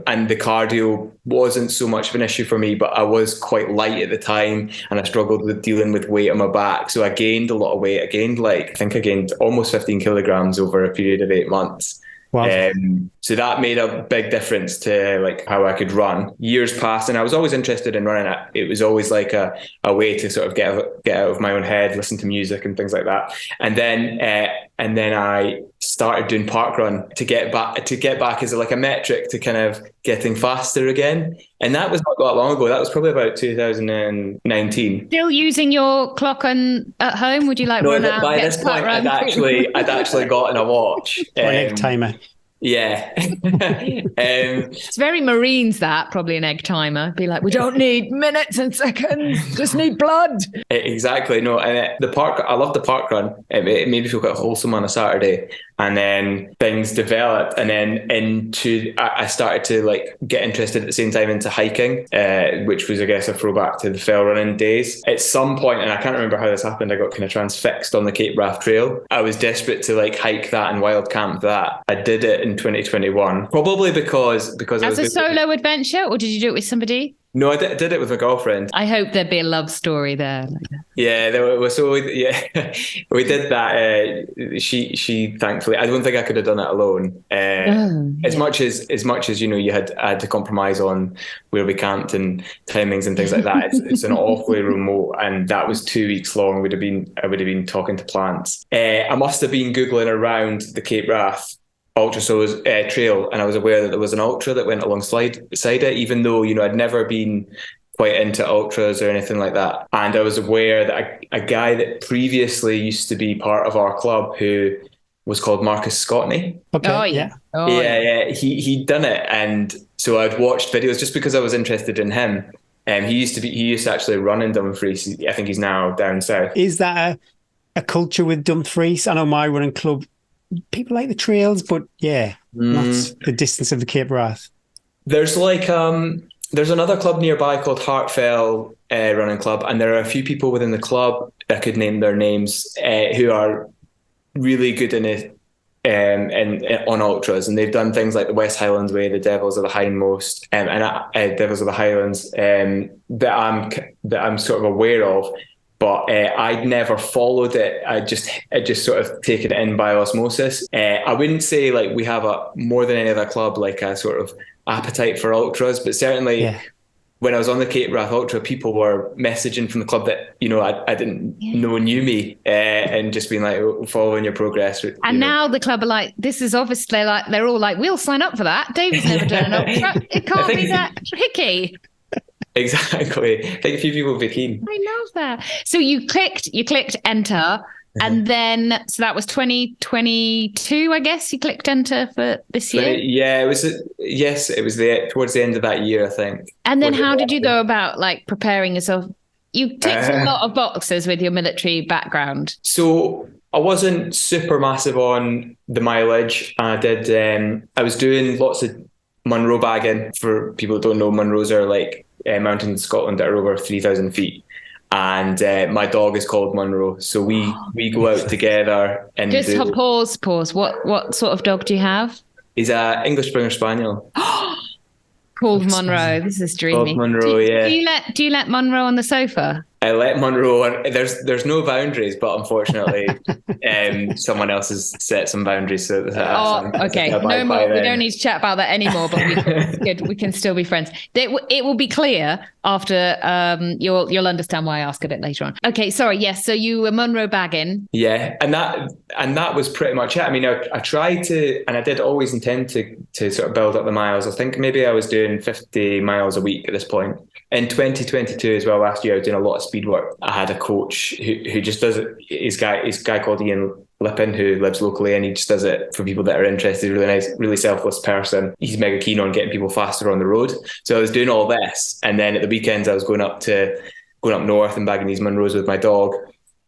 and the cardio wasn't so much of an issue for me, but I was quite light at the time and I struggled with dealing with weight on my back. So I gained a lot of weight. I gained almost 15 kilograms over a period of 8 months. Wow. So that made a big difference to like how I could run. Years passed, and I was always interested in running. It was always like a way to sort of get out of my own head, listen to music and things like that. And then I started doing parkrun to get back as like a metric to kind of getting faster again. And that was not that long ago. That was probably about 2019. Still using your clock at home? Would you like run out? By this point, I'd actually gotten a watch. Or an egg timer. Yeah. It's very Marines, that, probably an egg timer. Be like, we don't need minutes and seconds, just need blood. Exactly. No, and I love the park run. It made me feel quite wholesome on a Saturday. And then things developed, and then I started to like get interested at the same time into hiking, which was, I guess, a throwback to the fell running days. At some point, and I can't remember how this happened, I got kind of transfixed on the Cape Wrath Trail. I was desperate to like hike that and wild camp that. I did it in 2021, probably because as a solo adventure, or did you do it with somebody? No, I did it with a girlfriend. I hope there'd be a love story there. Yeah, we did that. She thankfully, I don't think I could have done it alone. As much as you had to compromise on where we camped and timings and things like that. It's an awfully remote, and that was 2 weeks long. I would have been talking to plants. I must have been Googling around the Cape Wrath ultra trail, and I was aware that there was an ultra that went alongside it, even though I'd never been quite into ultras or anything like that. And I was aware that a guy that previously used to be part of our club, who was called Marcus Scotney. Okay. Oh yeah. He'd done it, and so I'd watched videos just because I was interested in him. And he used to actually run in Dumfries. I think he's now down south. Is that a culture with Dumfries? I know my running club people like the trails, but not the distance of the Cape Wrath. There's there's another club nearby called Hartfell Running Club, and there are a few people within the club, I could name their names, who are really good in it. On ultras, and they've done things like the West Highlands Way, the Devils of the Hindmost, and Devils of the Highlands, that I'm sort of aware of, but I'd never followed it. I just sort of taken it in by osmosis. I wouldn't say like we have more than any other club like a sort of appetite for ultras, but certainly. When I was on the Cape Wrath Ultra, people were messaging from the club that, I didn't know knew me, and just being like, following your progress. And now the club are like, this is obviously like, they're all like, we'll sign up for that. David's never done an ultra. It can't be that tricky. Exactly. I think a few people would be keen. I love that. So you clicked enter. And then, so that was 2022, I guess. You clicked enter for this year. Yeah, it was. Yes, it was towards the end of that year, I think. And then, how did you go about like preparing yourself? You ticked a lot of boxes with your military background. So I wasn't super massive on the mileage. I did. I was doing lots of Munro bagging. For people who don't know, Munros are like mountains in Scotland that are over 3,000 feet. And my dog is called Munro, so we go out together and just pause. What sort of dog do you have? He's a English Springer Spaniel. Called Munro. This is dreamy. Called Munro, Do you let Munro on the sofa? I let Munro on. There's no boundaries, but unfortunately, someone else has set some boundaries. So okay, no more. We don't need to chat about that anymore. But we can still be friends. It will be clear after. You'll understand why I ask a bit later on. Okay, sorry. Yes. So you were Munro bagging. Yeah, and that was pretty much it. I mean, I tried to, and I did always intend to sort of build up the miles. I think maybe I was doing 50 miles a week at this point. In 2022 as well, last year, I was doing a lot of speed work. I had a coach who just does it. He's a guy called Ian Lippin who lives locally, and he just does it for people that are interested. Really nice, really selfless person. He's mega keen on getting people faster on the road. So I was doing all this, and then at the weekends I was going up north and bagging these Munros with my dog.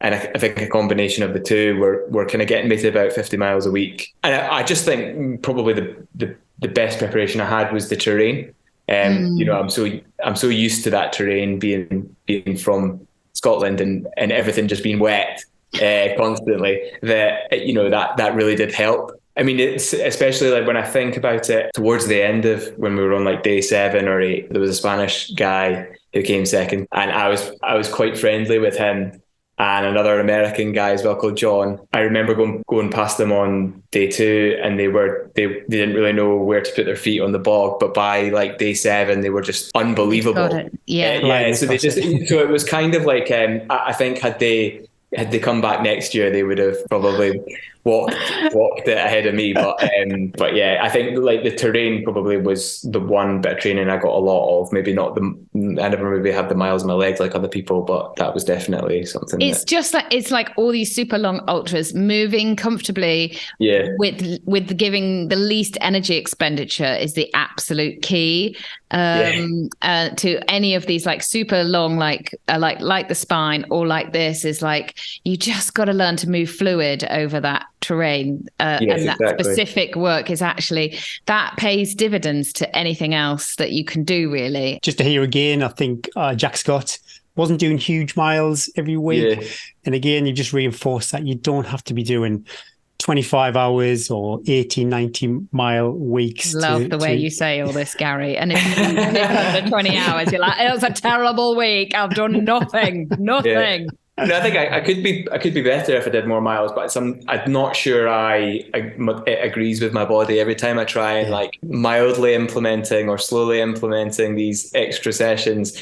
And I think a combination of the two were kind of getting me to about 50 miles a week. And I just think probably the best preparation I had was the terrain. I'm so used to that terrain being from Scotland and everything just being wet constantly that really did help. I mean, it's especially like when I think about it towards the end of when we were on like day 7 or 8, there was a Spanish guy who came second, and I was quite friendly with him. And another American guy as well called John. I remember going past them on day 2, and they didn't really know where to put their feet on the bog. But by like day 7, they were just unbelievable. Got it. Yeah. So it was kind of like I think had they come back next year, they would have probably walked it ahead of me. But yeah, I think like the terrain probably was the one bit of training I got a lot of. Maybe not I never maybe had the miles in my legs like other people, but that was definitely something. It's like all these super long ultras moving comfortably. Yeah. With giving the least energy expenditure is the absolute key. To any of these like super long, like the spine or like this is like, you just got to learn to move fluid over that terrain. And that specific work is actually, that pays dividends to anything else that you can do really. Just to hear again, I think Jack Scott wasn't doing huge miles every week. Yeah. And again, you just reinforce that you don't have to be doing 25 hours or 80, 90-mile weeks. Love the way you say all this, Gary. And if you live under 20 hours, you're like, it was a terrible week. I've done nothing. Yeah. No, I think I could be better if I did more miles, but I'm not sure it agrees with my body every time I try and like mildly implementing or slowly implementing these extra sessions.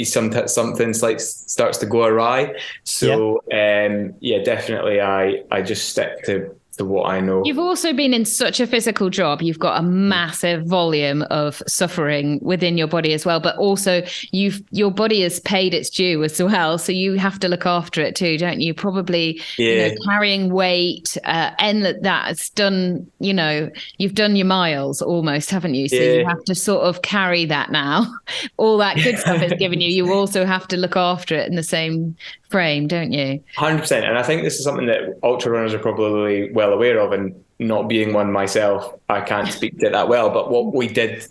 Something like starts to go awry. So definitely I just stick to what I know. You've also been in such a physical job. You've got a massive volume of suffering within your body as well, but also your body has paid its due as well. So you have to look after it too, don't you? Probably, carrying weight, and that's done, you've done your miles almost, haven't you? So you have to sort of carry that now. All that good stuff is given you. You also have to look after it in the same frame, don't you? 100%. And I think this is something that ultra runners are probably well aware of, and not being one myself, I can't speak to it that well. But what we did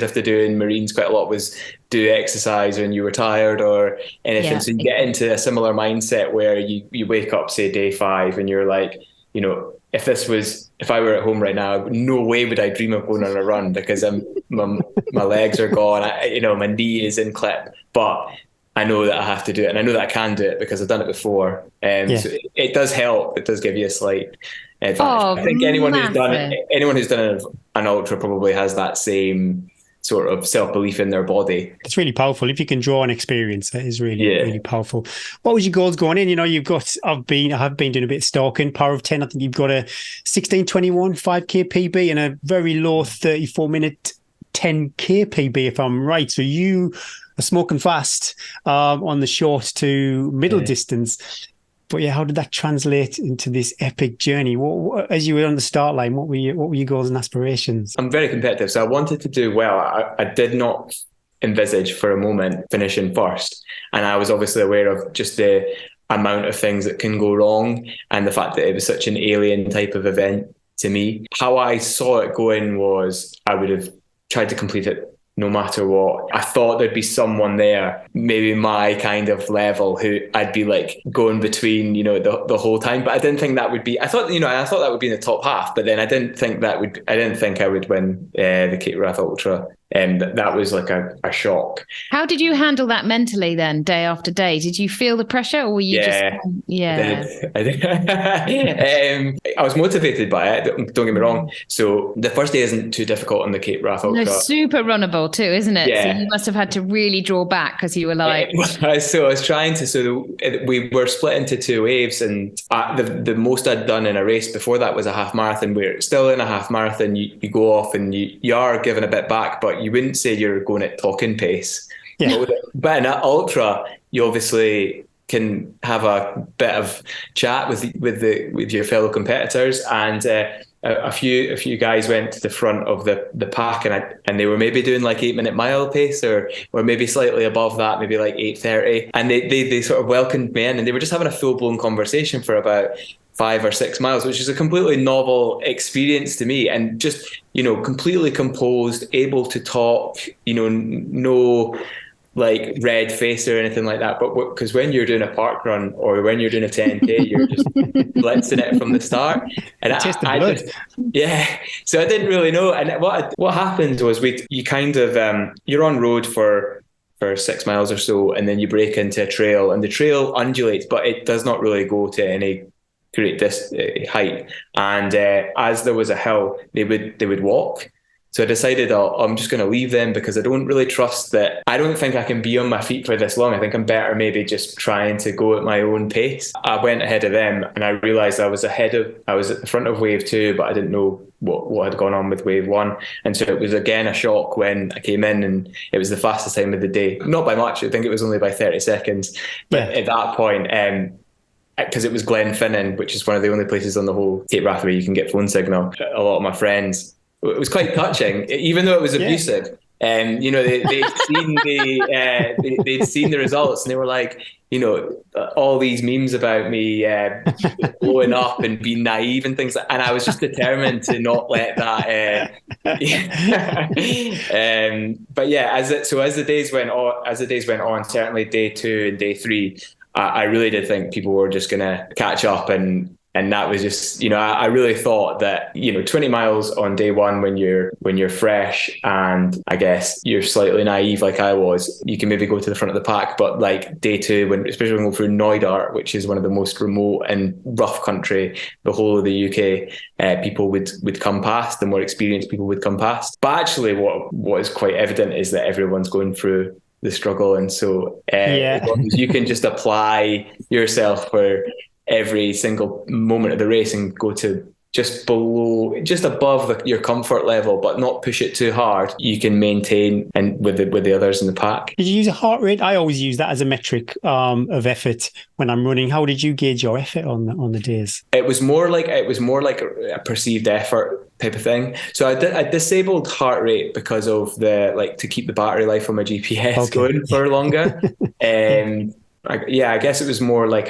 have to do in Marines quite a lot was do exercise when you were tired or anything. Yeah. So you get into a similar mindset where you wake up, say day 5, and you're like, if I were at home right now, no way would I dream of going on a run, because my legs are gone. My knee is in clip, but I know that I have to do it, and I know that I can do it because I've done it before. So it does help. It does give you a slight advantage. I think anyone who's done an ultra probably has that same sort of self-belief in their body. It's really powerful. If you can draw on experience, that is really powerful. What was your goals going in? I have been doing a bit of stalking. Power of 10, I think you've got a 16:21 5k PB and a very low 34-minute 10k PB, if I'm right. So you are smoking fast on the short to middle distance. But yeah, how did that translate into this epic journey? What, as you were on the start line, what were your goals and aspirations? I'm very competitive, so I wanted to do well. I did not envisage for a moment finishing first, and I was obviously aware of just the amount of things that can go wrong and the fact that it was such an alien type of event to me. How I saw it going was I would have tried to complete it no matter what. I thought there'd be someone there, maybe my kind of level, who I'd be like going between, the whole time. But I didn't think that would be. I thought that would be in the top half. But then I didn't think I would win the Cape Wrath Ultra. And that was like a shock. How did you handle that mentally then, day after day? Did you feel the pressure, or were you just... Yeah, I did. I was motivated by it, don't get me wrong. So the first day isn't too difficult on the Cape Wrath Ultra. No, super runnable too, isn't it? Yeah. So you must have had to really draw back because you were like... So I was trying to... So we were split into 2 waves, and the most I'd done in a race before that was a half marathon. We're still in a half marathon. You go off and you are giving a bit back, but you wouldn't say you're going at talking pace. Yeah. But in an ultra, you obviously can have a bit of chat with your fellow competitors, and a few guys went to the front of the pack, and they were maybe doing like 8-minute mile pace or maybe slightly above that, maybe like 8:30, and they sort of welcomed me in, and they were just having a full-blown conversation for about 5 or 6 miles, which is a completely novel experience to me, and just, completely composed, able to talk, no like red face or anything like that. But because when you're doing a park run or when you're doing a 10k, you're just blitzing it from the start. And so I didn't really know. And what happened was you're on road for 6 miles or so, and then you break into a trail, and the trail undulates, but it does not really go to any great height. And as there was a hill, they would walk. So I decided I'm just going to leave them, because I don't really trust that. I don't think I can be on my feet for this long. I think I'm better maybe just trying to go at my own pace. I went ahead of them, and I realised I was at the front of wave 2, but I didn't know what had gone on with wave 1. And so it was again a shock when I came in, and it was the fastest time of the day. Not by much. I think it was only by 30 seconds. But at that point, because it was Glenfinnan, which is one of the only places on the whole Cape Wrath where you can get phone signal. A lot of my friends, it was quite touching, even though it was abusive. They'd seen the results, and they were like, all these memes about me blowing up and being naive and things. And I was just determined to not let that. But yeah, as the days went on, certainly day 2 and day 3. I really did think people were just going to catch up, and that was just, I really thought that, 20 miles on day 1 when you're fresh, and I guess you're slightly naive like I was, you can maybe go to the front of the pack. But like day 2, especially when we go through Knoydart, which is one of the most remote and rough country, the whole of the UK, people would come past, the more experienced people would come past. But actually what is quite evident is that everyone's going through the struggle, and so as long as you can just apply yourself for every single moment of the race and go to just above your comfort level, but not push it too hard, you can maintain and with the others in the pack. Did you use a heart rate? I always use that as a metric of effort when I'm running. How did you gauge your effort on the days? It was more like a perceived effort type of thing. So I disabled heart rate because of to keep the battery life on my GPS going for longer. I guess it was more like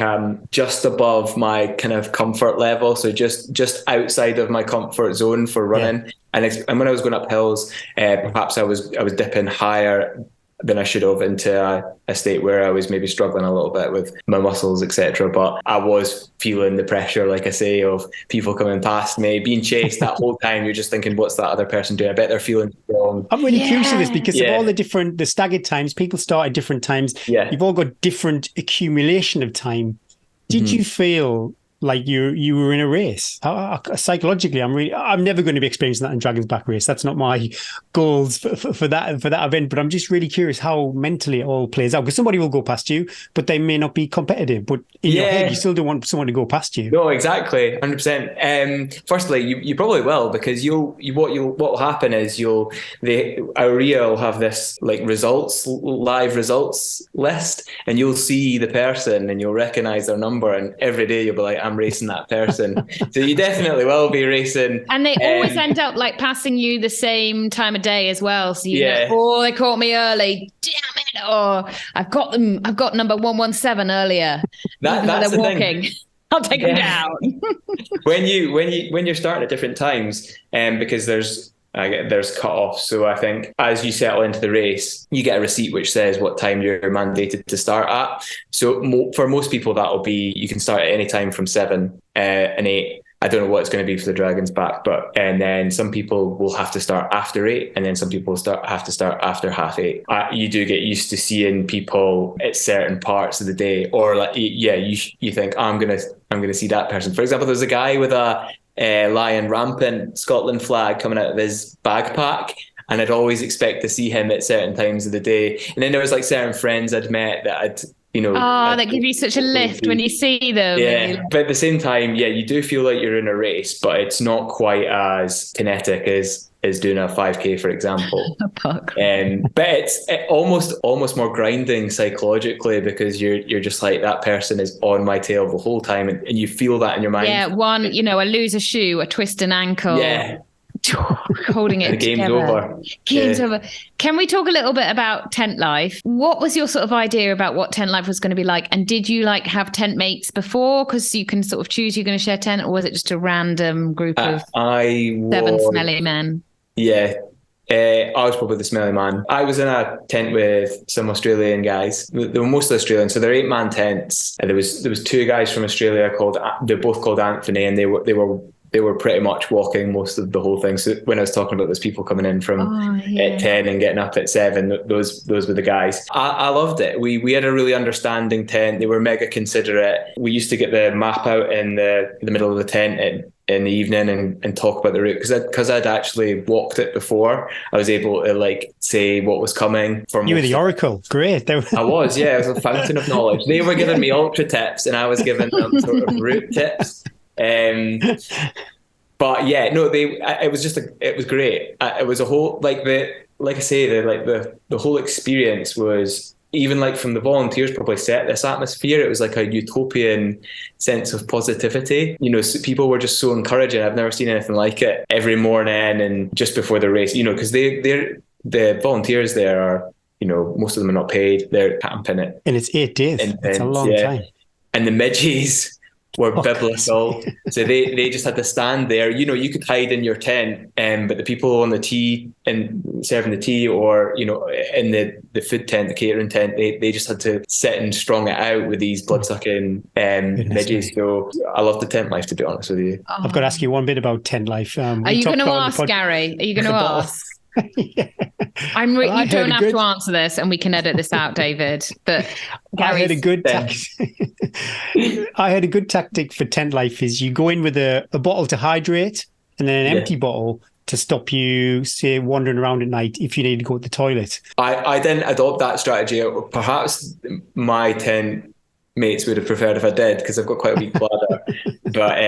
just above my kind of comfort level, so just outside of my comfort zone for running. And when I was going up hills, perhaps I was dipping higher than I should have into a state where I was maybe struggling a little bit with my muscles, etc. But I was feeling the pressure, like I say, of people coming past me, being chased that whole time. You're just thinking, what's that other person doing? I bet they're feeling strong. I'm really curious of this because of all the staggered times. People start at different times. Yeah. You've all got different accumulation of time. Did you feel like you were in a race? Psychologically, I'm never going to be experiencing that in Dragon's Back race. That's not my goals for that event. But I'm just really curious how mentally it all plays out, because somebody will go past you, but they may not be competitive. But in your head, you still don't want someone to go past you. No, exactly, 100%. Firstly, you probably will, because what will happen is Aurea will have this like live results list, and you'll see the person and you'll recognize their number, and every day you'll be like, I'm racing that person. So you definitely will be racing. And they always end up like passing you the same time of day as well. So you know, they caught me early. Damn it. Or I've got number 117 earlier. That's they're the walking. thing. I'll take them down. when you're starting at different times, because there's cut-offs. So I think as you settle into the race, you get a receipt which says what time you're mandated to start at. So for most people, that'll be, you can start at any time from 7 and 8. I don't know what it's going to be for the Dragon's Back, and then some people will have to start after 8, and then some people have to start after 8:30. You do get used to seeing people at certain parts of the day, or like, you think, I'm gonna see that person. For example, there's a guy with a lion rampant Scotland flag coming out of his backpack, and I'd always expect to see him at certain times of the day. And then there was like certain friends I'd met that that give you such a lift when you see them. Yeah, but at the same time, you do feel like you're in a race, but it's not quite as kinetic as doing a 5K, for example. But it's almost more grinding psychologically, because you're just like, that person is on my tail the whole time, and you feel that in your mind. Yeah, I lose a shoe, a twist an ankle. Yeah. Holding it the game's together. over. Game's over. Can we talk a little bit about tent life? What was your sort of idea about what tent life was going to be like? And did you like have tent mates before, because you can sort of choose you're going to share tent, or was it just a random group of 7 smelly men? Yeah. I was probably the smelly man. I was in a tent with some Australian guys. They were mostly Australian, so they're 8-man tents. And there was 2 guys from Australia they're both called Anthony, and they were pretty much walking most of the whole thing. So when I was talking about those people coming in from at 10 and getting up at 7, those were the guys. I loved it. We had a really understanding tent. They were mega considerate. We used to get the map out in the middle of the tent in the evening and talk about the route, because I'd actually walked it before. I was able to like say what was coming. You were the oracle. Great. I was a fountain of knowledge. They were giving me ultra tips, and I was giving them sort of route tips. But yeah, no, it was great. It was a whole, the whole experience was, even like from the volunteers probably set this atmosphere. It was like a utopian sense of positivity. People were just so encouraging. I've never seen anything like it. Every morning and just before the race, because the volunteers there are, most of them are not paid. They're camping it. And it's 8 days. It's a long time. And the midges were biblical. So they just had to stand there. You could hide in your tent, but the people on the tea and serving the tea, or in the food tent, the catering tent, they just had to sit and strong it out with these blood-sucking midges. So I love the tent life, to be honest with you. I've got to ask you one bit about tent life. Are you going to ask, Gary? Are you going to ask? Yeah. You don't have to answer this, and we can edit this out, David. But I heard a good tactic for tent life is you go in with a bottle to hydrate, and then an empty bottle to stop you, say, wandering around at night if you need to go to the toilet. I didn't adopt that strategy. Perhaps my tent mates would have preferred if I did, because I've got quite a weak bladder. But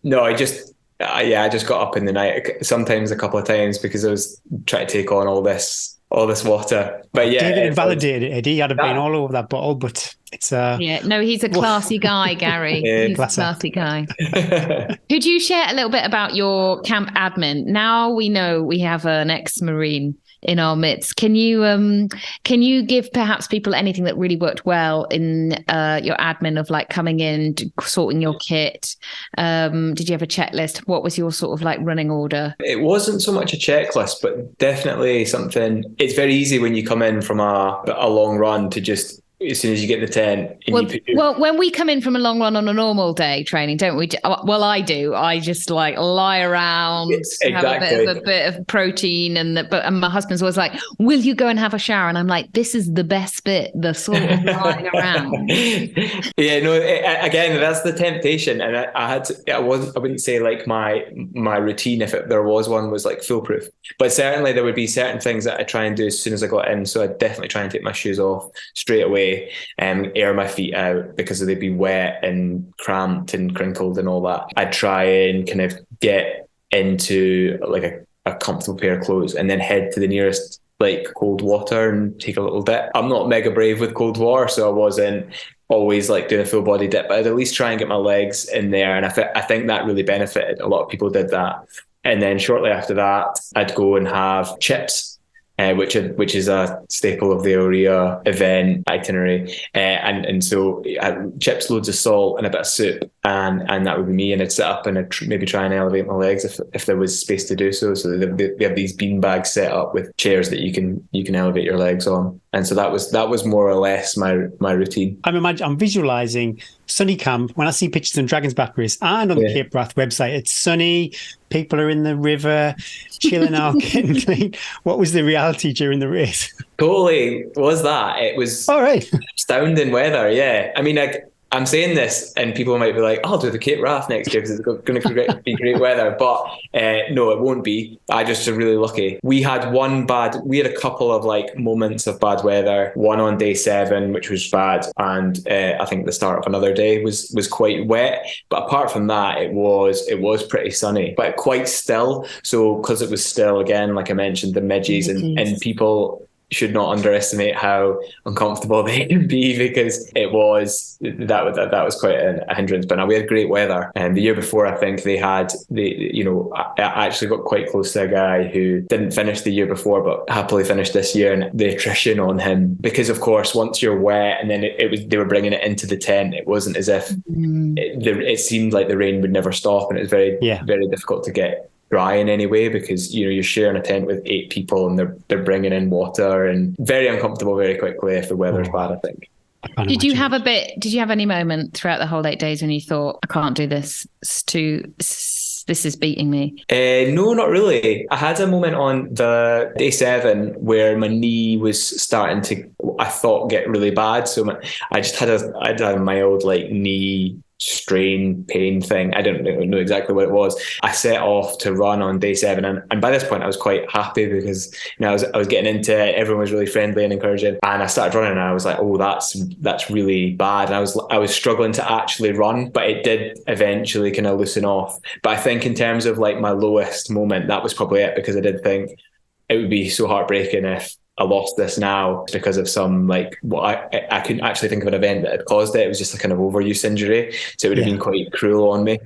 no, I just got up in the night, sometimes a couple of times, because I was trying to take on all this water. But yeah, David invalidated it. He had been all over that bottle, but it's he's a classy guy, Gary. He's a classy guy. Could you share a little bit about your camp admin? Now we know we have an ex-Marine in our midst. Can you give perhaps people anything that really worked well in your admin of like coming in, sorting your kit? Did you have a checklist? What was your sort of like running order? It wasn't so much a checklist, but definitely something. It's very easy when you come in from a long run to just, as soon as you get in the tent. Well, when we come in from a long run on a normal day training, don't we? Well, I do. I just like lie around, exactly. have a bit of protein, and my husband's always like, "Will you go and have a shower?" And I'm like, "This is the best bit, the sort of lying around." Yeah, no. Again, that's the temptation, and I wouldn't say like my routine, if there was one, was like foolproof, but certainly there would be certain things that I try and do as soon as I got in. So I'd definitely try and take my shoes off straight away. Air my feet out because they'd be wet and cramped and crinkled and all that. I'd try and kind of get into like a comfortable pair of clothes and then head to the nearest like cold water and take a little dip. I'm not mega brave with cold water, so I wasn't always like doing a full body dip, but I'd at least try and get my legs in there, and I think that really benefited. A lot of people did that. And then shortly after that, I'd go and have chips, which is a staple of the Aurea event itinerary, and so chips, loads of salt, and a bit of soup, and that would be me. And I'd sit up and I'd maybe try and elevate my legs if there was space to do so. So they have these bean bags set up with chairs that you can elevate your legs on, and so that was more or less my routine. I'm visualizing sunny camp. When I see pictures on Dragon's Back race and on the Cape Wrath website, it's sunny. People are in the river, chilling out, getting clean. What was the reality during the race? Totally was that. It was all right. Astounding weather. Yeah. I mean, I'm saying this and people might be like, I'll do the Cape Wrath next year because it's going to be great weather. But no, it won't be. I just are really lucky. We had a couple of like moments of bad weather. One on day 7, which was bad. And I think the start of another day was quite wet. But apart from that, it was pretty sunny, but quite still. So because it was still, again, like I mentioned, the midges and people should not underestimate how uncomfortable they can be, because that was quite a hindrance. But now we had great weather, and the year before I think I actually got quite close to a guy who didn't finish the year before but happily finished this year, and the attrition on him, because of course once you're wet and then they were bringing it into the tent, it wasn't as if it seemed like the rain would never stop, and it was very difficult to get dry in any way, because you're sharing a tent with 8 people and they're bringing in water, and very uncomfortable very quickly if the weather's bad, I think. Did you have any moment throughout the whole 8 days when you thought, I can't do this, this is beating me? No, not really. I had a moment on the day 7 where my knee was starting to, I thought, get really bad. So I just had a mild like knee strain pain thing. I don't know exactly what it was. I set off to run on day 7, and by this point I was quite happy because I was getting into it. Everyone was really friendly and encouraging, and I started running and I was like, oh, that's really bad. And I was struggling to actually run, but it did eventually kind of loosen off. But I think in terms of like my lowest moment, that was probably it, because I did think it would be so heartbreaking if I lost this now because of some like I couldn't actually think of an event that had caused it. It was just a kind of overuse injury, so it would have been quite cruel on me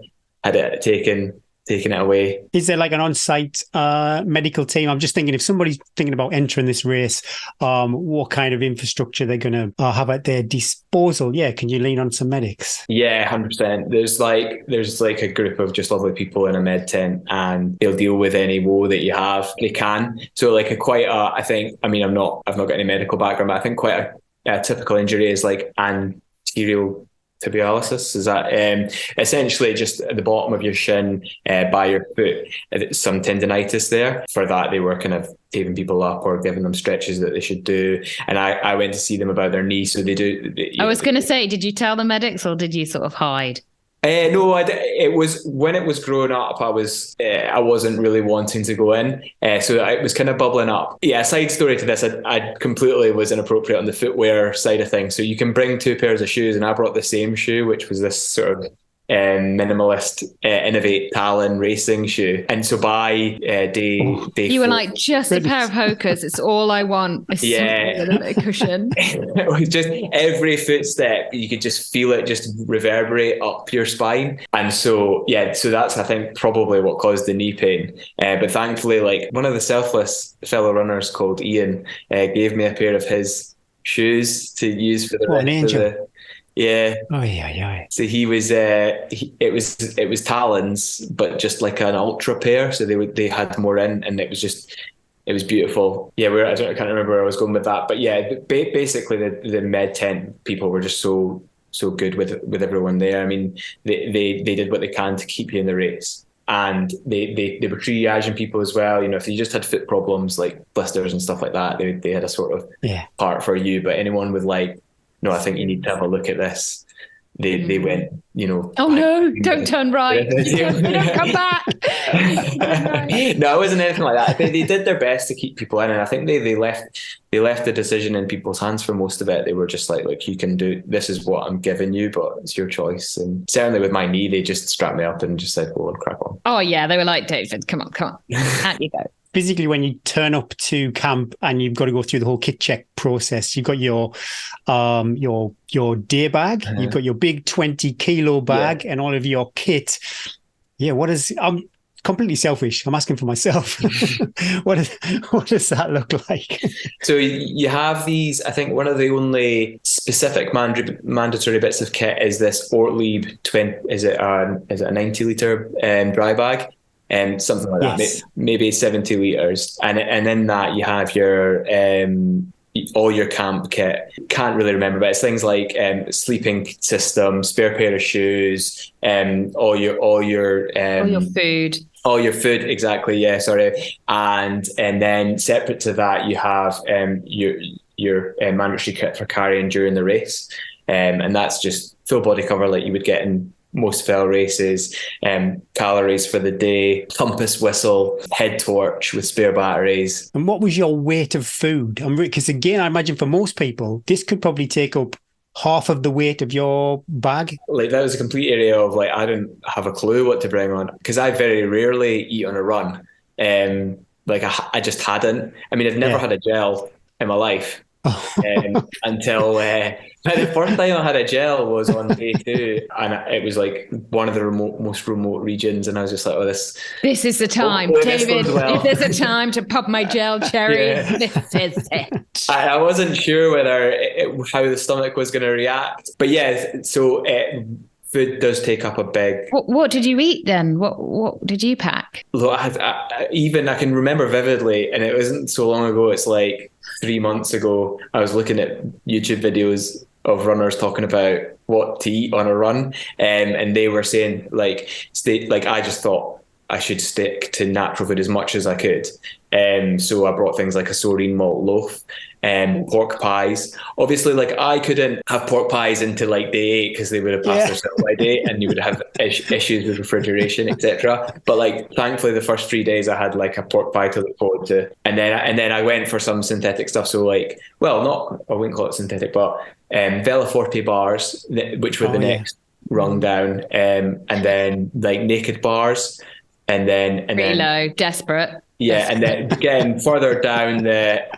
had it taken it away. Is there like an on-site medical team? I'm just thinking, if somebody's thinking about entering this race, what kind of infrastructure they're going to have at their disposal? Yeah, can you lean on some medics? Yeah, 100%. There's like a group of just lovely people in a med tent, and they'll deal with any woe that you have. They can. So like I've not got any medical background, but I think quite a typical injury is like anterior tibialis. Is that essentially just at the bottom of your shin by your foot, some tendonitis there. For that, they were kind of taping people up or giving them stretches that they should do, and I went to see them about their knee. So they do. I was going to say, did you tell the medics or did you sort of hide? No, it was when it was growing up. I wasn't really wanting to go in, so it was kind of bubbling up. Yeah, side story to this, I completely was inappropriate on the footwear side of things. So you can bring 2 pairs of shoes, and I brought the same shoe, which was this sort of minimalist Innovate Talon racing shoe. And so by day you were four, like, just a pair of Hokas. It's all I want. Is yeah, something with a cushion. it was just every footstep you could just feel it just reverberate up your spine. And so that's I think probably what caused the knee pain. But thankfully, like one of the selfless fellow runners called Ian gave me a pair of his shoes to use for the rest of the. Yeah. Oh yeah. So he was. It was Talons, but just like an ultra pair. So they had more in, and it was beautiful. Yeah, I can't remember where I was going with that, but yeah, basically the med tent people were just so good with everyone there. I mean, they did what they can to keep you in the race. And they were triaging people as well. You know, if you just had foot problems like blisters and stuff like that, they had a sort of part for you. But anyone with like, no, I think you need to have a look at this. They went, you know. Oh no! Don't turn right. Don't come back. No, it wasn't anything like that. They did their best to keep people in, and I think they left the decision in people's hands for most of it. They were just like, look, you can do. This is what I'm giving you, but it's your choice. And certainly with my knee, they just strapped me up and just said, "Go on, crack on." Oh yeah, they were like, David, come on, out you go. Physically, when you turn up to camp and you've got to go through the whole kit check process, you've got your day bag, you've got your big 20-kilo bag, and all of your kit. Yeah, I'm completely selfish. I'm asking for myself. What does that look like? So you have these. I think one of the only specific mandatory bits of kit is this Ortlieb 20. Is it a 90-liter dry bag? Something like that, maybe 70 litres. And in that you have your all your camp kit. Can't really remember, but it's things like sleeping system, spare pair of shoes, all your food. All your food, exactly. Yeah, sorry. And then separate to that, you have your mandatory kit for carrying during the race, and that's just full body cover like you would get in most fell races, calories for the day, compass, whistle, head torch with spare batteries. And what was your weight of food? Because again, I imagine for most people, this could probably take up half of the weight of your bag. Like that was a complete area of like, I didn't have a clue what to bring on because I very rarely eat on a run. Like I just hadn't. I mean, I've never had a gel in my life until the first time I had a gel was on day 2, and it was like one of the most remote regions, and I was just like, this is the time, David. If there's a time to pop my gel cherry, this is it. I wasn't sure how the stomach was going to react, but yeah, so food does take up a big. What did you eat then? What did you pack? Look, I can remember vividly, and it wasn't so long ago. It's like 3 months ago. I was looking at YouTube videos of runners talking about what to eat on a run, and they were saying like I just thought I should stick to natural food as much as I could. So I brought things like a soreen malt loaf, pork pies. Obviously, like I couldn't have pork pies into like day 8 because they would have passed their sell-by date, and you would have issues with refrigeration, etc. But like, thankfully, the first 3 days I had like a pork pie to look forward to, and then I went for some synthetic stuff. So like, well, I wouldn't call it synthetic, but Velaforte bars, which were the next rung down, and then like naked bars, and then low, desperate. Yeah, and then again, further down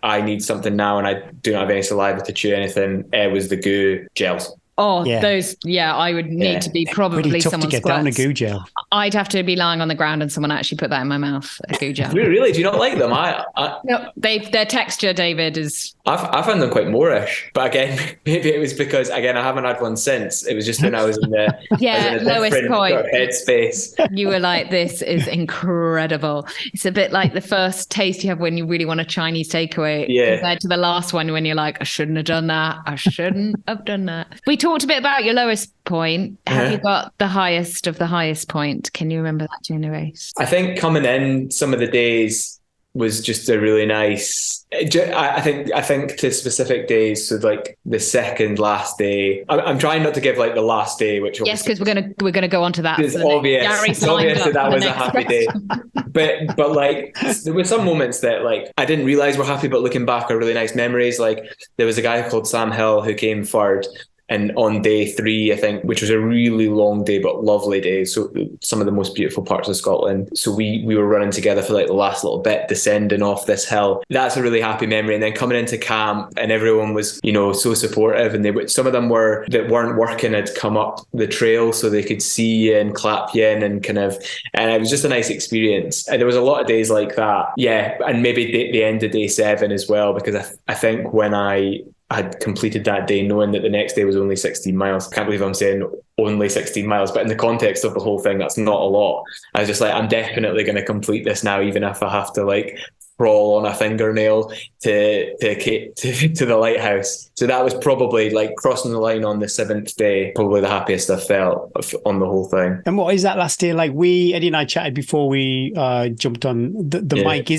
I need something now and I do not have any saliva to chew anything, was the goo gels. Oh, those, I would need to be probably pretty tough someone's to get down a goo gel. I'd have to be lying on the ground and someone actually put that in my mouth, a goo gel. Really? Do you not like them? No, their texture, David, is... I found them quite Moorish, but again, maybe it was because, again, I haven't had one since. It was just when I was in the lowest point. Sort of headspace. You were like, this is incredible. It's a bit like the first taste you have when you really want a Chinese takeaway compared to the last one when you're like, I shouldn't have done that. I shouldn't have done that. We talked a bit about your lowest point. Have you got the highest of the highest point? Can you remember that during the race? I think coming in some of the days was just a really nice. I think to specific days. So like the second last day, I'm trying not to give like the last day, which because we're gonna go on to that. It's obvious that was a happy day, but like there were some moments that like I didn't realize were happy, but looking back are really nice memories. Like there was a guy called Sam Hill who came third. And on day 3, I think, which was a really long day, but lovely day. So some of the most beautiful parts of Scotland. So we were running together for like the last little bit, descending off this hill. That's a really happy memory. And then coming into camp and everyone was, so supportive. And some of them that weren't working had come up the trail so they could see you and clap you in and and it was just a nice experience. And there was a lot of days like that. Yeah. And maybe the end of day 7 as well, because I think when I had completed that day knowing that the next day was only 16 miles. I can't believe I'm saying only 16 miles, but in the context of the whole thing, that's not a lot. I was just like, I'm definitely going to complete this now, even if I have to like crawl on a fingernail to the lighthouse. So that was probably like crossing the line on the 7th day, probably the happiest I felt on the whole thing. And what is that last day like? Eddie and I chatted before we jumped on the mic.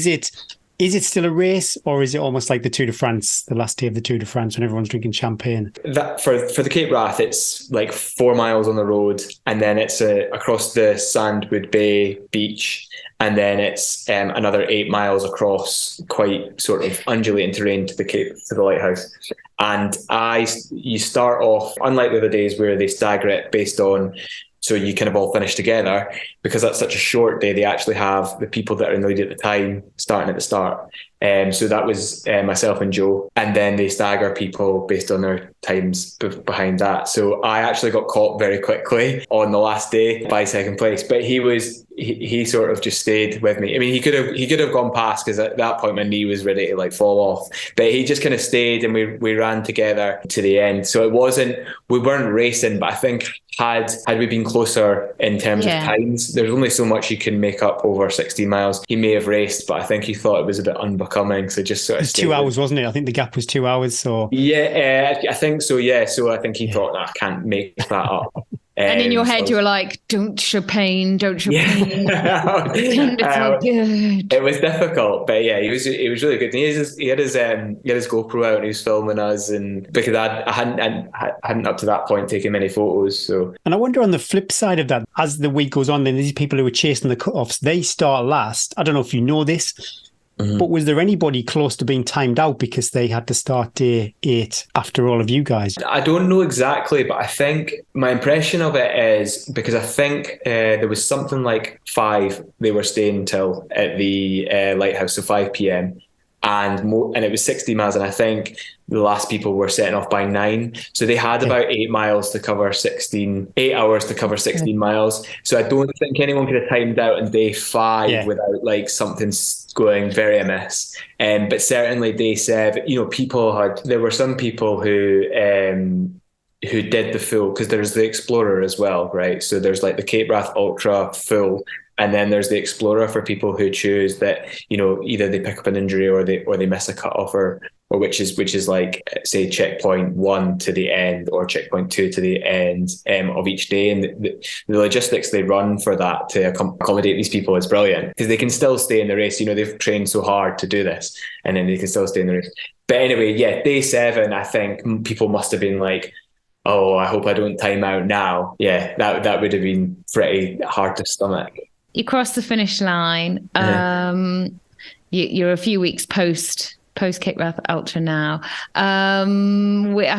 Is it still a race, or is it almost like the Tour de France, the last day of the Tour de France when everyone's drinking champagne? That for the Cape Wrath, it's like 4 miles on the road, and then it's across the Sandwood Bay beach, and then it's another 8 miles across quite sort of undulating terrain to the lighthouse. And you start off, unlike the other days where they stagger it based on, so you kind of all finish together, because that's such a short day. They actually have the people that are in the lead at the time starting at the start. So that was myself and Joe, and then they stagger people based on their times behind that. So I actually got caught very quickly on the last day by second place, but he sort of just stayed with me. I mean, he could have gone past, because at that point my knee was ready to like fall off, but he just kind of stayed, and we ran together to the end. So we weren't racing, but I think had we been closer in terms of times, there's only so much you can make up over 16 miles. He may have raced, but I think he thought it was a bit unbecoming, so just sort of. It's 2 hours, wasn't it? I think the gap was 2 hours. So yeah, I think so. Yeah, so I think he thought, I can't make that up. And in your head, you were like, don't show pain. It's all good. It was difficult, but yeah, he was really good. And he had his GoPro out and he was filming us, and because I hadn't up to that point taken many photos. So, and I wonder on the flip side of that, as the week goes on, then these people who are chasing the cutoffs, they start last. I don't know if you know this. Mm-hmm. But was there anybody close to being timed out because they had to start day 8 after all of you guys? I don't know exactly, but I think my impression of it is, because I think there was something like 5 they were staying till at the lighthouse, so 5 p.m. And it was 60 miles, and I think the last people were setting off by 9. So they had about 8 hours to cover 16 miles. So I don't think anyone could have timed out in day 5 without like something going very amiss. But certainly day 7, there were some people who did the full, because there's the Explorer as well, right? So there's like the Cape Wrath Ultra full, and then there's the Explorer for people who choose that, either they pick up an injury or they miss a cutoff, or which is like, say, checkpoint 1 to the end or checkpoint 2 to the end of each day. And the logistics they run for that to accommodate these people is brilliant, because they can still stay in the race. They've trained so hard to do this, and then they can still stay in the race. But anyway, day 7, I think people must have been like, oh, I hope I don't time out now. Yeah, that would have been pretty hard to stomach. You cross the finish line. You're a few weeks post Cape Wrath Ultra now. I